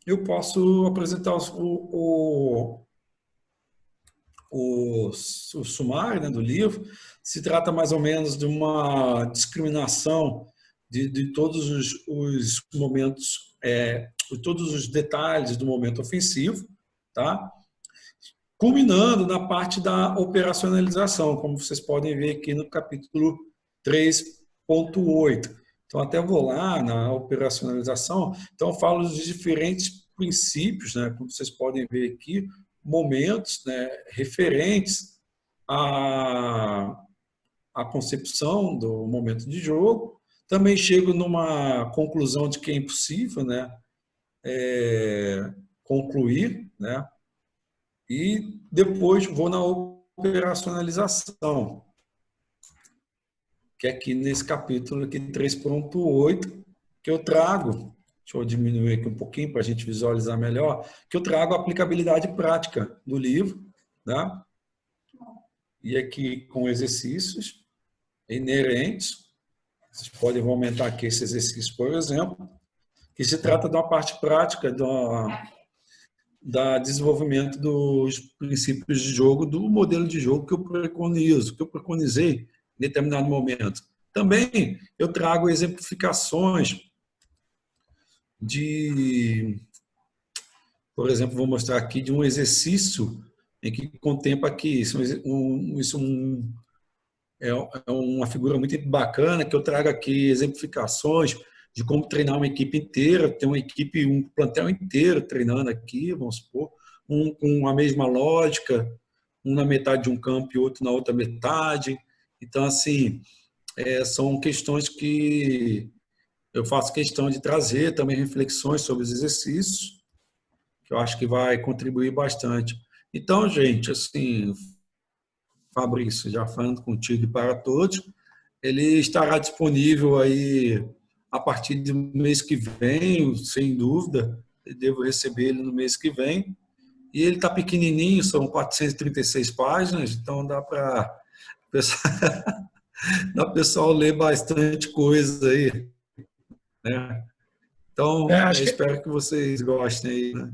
eu posso apresentar o sumário, né, do livro. Se trata mais ou menos de uma discriminação de todos os momentos, todos os detalhes do momento ofensivo, tá? Culminando na parte da operacionalização, como vocês podem ver aqui no capítulo 3.8. Então, até vou lá na operacionalização, então eu falo dos diferentes princípios, né, como vocês podem ver aqui, momentos, né, referentes à concepção do momento de jogo. Também chego numa conclusão de que é impossível, né, concluir, né, e depois vou na operacionalização, que é aqui nesse capítulo aqui 3.8, que eu trago, deixa eu diminuir aqui um pouquinho para a gente visualizar melhor, que eu trago a aplicabilidade prática do livro, né, e aqui com exercícios inerentes. Vocês podem aumentar aqui esse exercício, por exemplo, que se trata de uma parte prática da desenvolvimento dos princípios de jogo, do modelo de jogo que eu preconizo, que eu preconizei em determinado momento. Também eu trago exemplificações por exemplo, vou mostrar aqui de um exercício em que contempla aqui é uma figura muito bacana, que eu trago aqui exemplificações de como treinar uma equipe inteira, tem um plantel inteiro treinando aqui, vamos supor, com a mesma lógica, um na metade de um campo e outro na outra metade. Então, assim, são questões que eu faço questão de trazer também reflexões sobre os exercícios, que eu acho que vai contribuir bastante. Então, gente, assim, Fabrício, já falando contigo e para todos, ele estará disponível aí a partir do mês que vem, sem dúvida, eu devo receber ele no mês que vem, e ele está pequenininho, são 436 páginas, então dá para o pessoal ler bastante coisa aí, né? Então, espero que vocês gostem aí, né?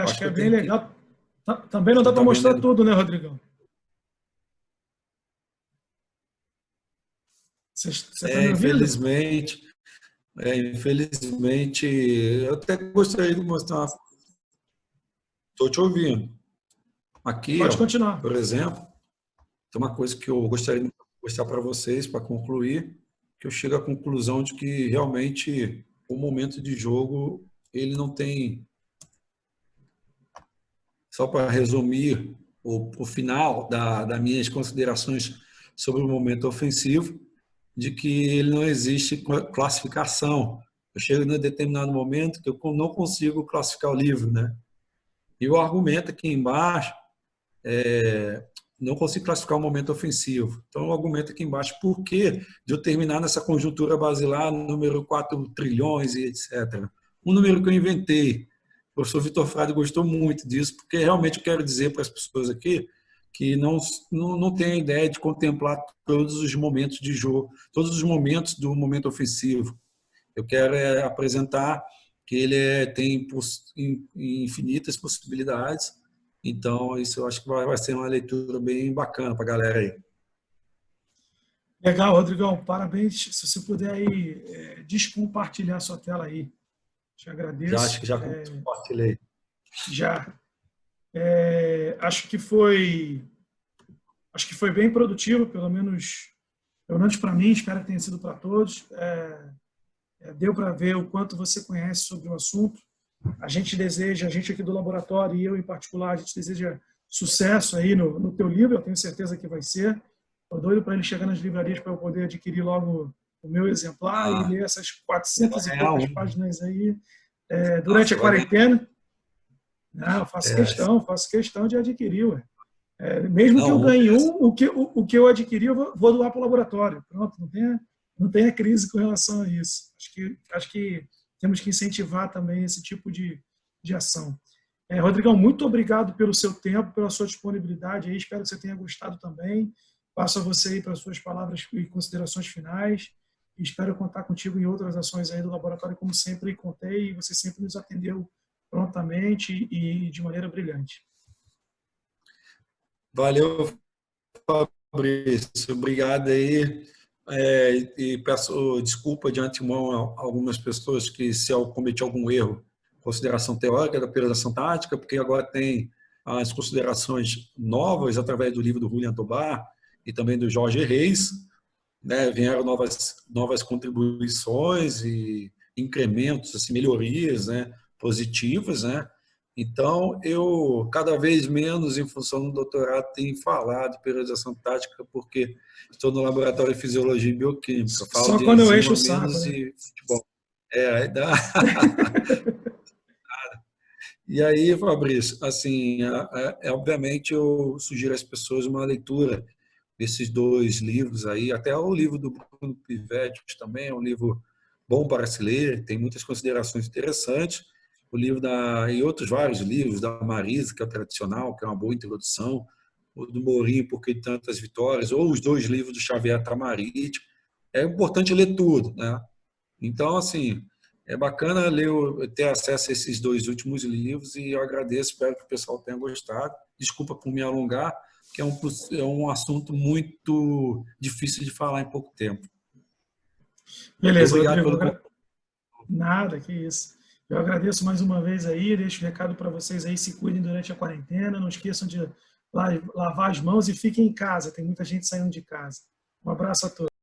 Acho que é bem legal. Também não dá para mostrar tudo, né, Rodrigão? Você está me ouvindo? Infelizmente, eu até gostaria de mostrar. Estou te ouvindo. Aqui, pode continuar. Por exemplo, tem uma coisa que eu gostaria de mostrar para vocês, para concluir, que eu chego à conclusão de que realmente o momento de jogo, ele não tem... Só para resumir o final das minhas considerações sobre o momento ofensivo, de que ele não existe classificação. Eu chego em um determinado momento que eu não consigo classificar o livro, né? E o argumento aqui embaixo, não consigo classificar o momento ofensivo. Então, o argumento aqui embaixo, por que de eu terminar nessa conjuntura basilar, número 4 trilhões e etc. Um número que eu inventei. O professor Vitor Frade gostou muito disso, porque realmente eu quero dizer para as pessoas aqui que não tem a ideia de contemplar todos os momentos de jogo, todos os momentos do momento ofensivo. Eu quero apresentar que ele tem infinitas possibilidades. Então, isso eu acho que vai ser uma leitura bem bacana para a galera aí. Legal, Rodrigão, parabéns. Se você puder aí descompartilhar sua tela aí, te Já agradeço. acho que já compartilhei. Já. Acho que foi bem produtivo, pelo menos para mim, espero que tenha sido para todos. Deu para ver o quanto você conhece sobre o assunto. A gente aqui do laboratório, e eu em particular, a gente deseja sucesso aí no teu livro, eu tenho certeza que vai ser. Estou doido para ele chegar nas livrarias para eu poder adquirir logo o meu exemplar e ler essas 400 e poucas páginas aí durante a quarentena. Não, faço questão de adquirir. Ué. Mesmo que eu ganhe o que eu adquiri, eu vou doar para o laboratório. Pronto, não tenha crise com relação a isso. Acho que temos que incentivar também esse tipo de ação. Rodrigão, muito obrigado pelo seu tempo, pela sua disponibilidade. Aí, espero que você tenha gostado também. Passo a você aí para as suas palavras e considerações finais. E espero contar contigo em outras ações aí do laboratório, como sempre contei, e você sempre nos atendeu prontamente e de maneira brilhante. Valeu, Fabrício. Obrigado aí. E peço desculpa de antemão a algumas pessoas que se eu cometi algum erro, consideração teórica da operação tática, porque agora tem as considerações novas através do livro do Julian Tobar e também do Jorge Reis, né? Vieram novas contribuições e incrementos, assim, melhorias, né? Positivas, né? Então, eu, cada vez menos, em função do doutorado, tenho falado de periodização tática, porque estou no laboratório de fisiologia e bioquímica. Falo Só de quando eu enzima, encho o saco, menos né? de futebol. Aí dá. E aí, Fabrício, assim, obviamente eu sugiro às pessoas uma leitura desses dois livros aí, até o livro do Bruno Pivetti também é um livro bom para se ler, tem muitas considerações interessantes. O livro e outros vários livros da Marisa, que é o tradicional, que é uma boa introdução, o do Mourinho, Por que Tantas Vitórias, ou os dois livros do Xavier Tamarite. É importante ler tudo, né? Então, assim, é bacana ter acesso a esses dois últimos livros e eu agradeço, espero que o pessoal tenha gostado. Desculpa por me alongar, que é um assunto muito difícil de falar em pouco tempo. Beleza, Obrigado Rodrigo. pelo... Nada, que isso. Eu agradeço mais uma vez aí, deixo o recado para vocês aí, se cuidem durante a quarentena, não esqueçam de lavar as mãos e fiquem em casa, tem muita gente saindo de casa. Um abraço a todos.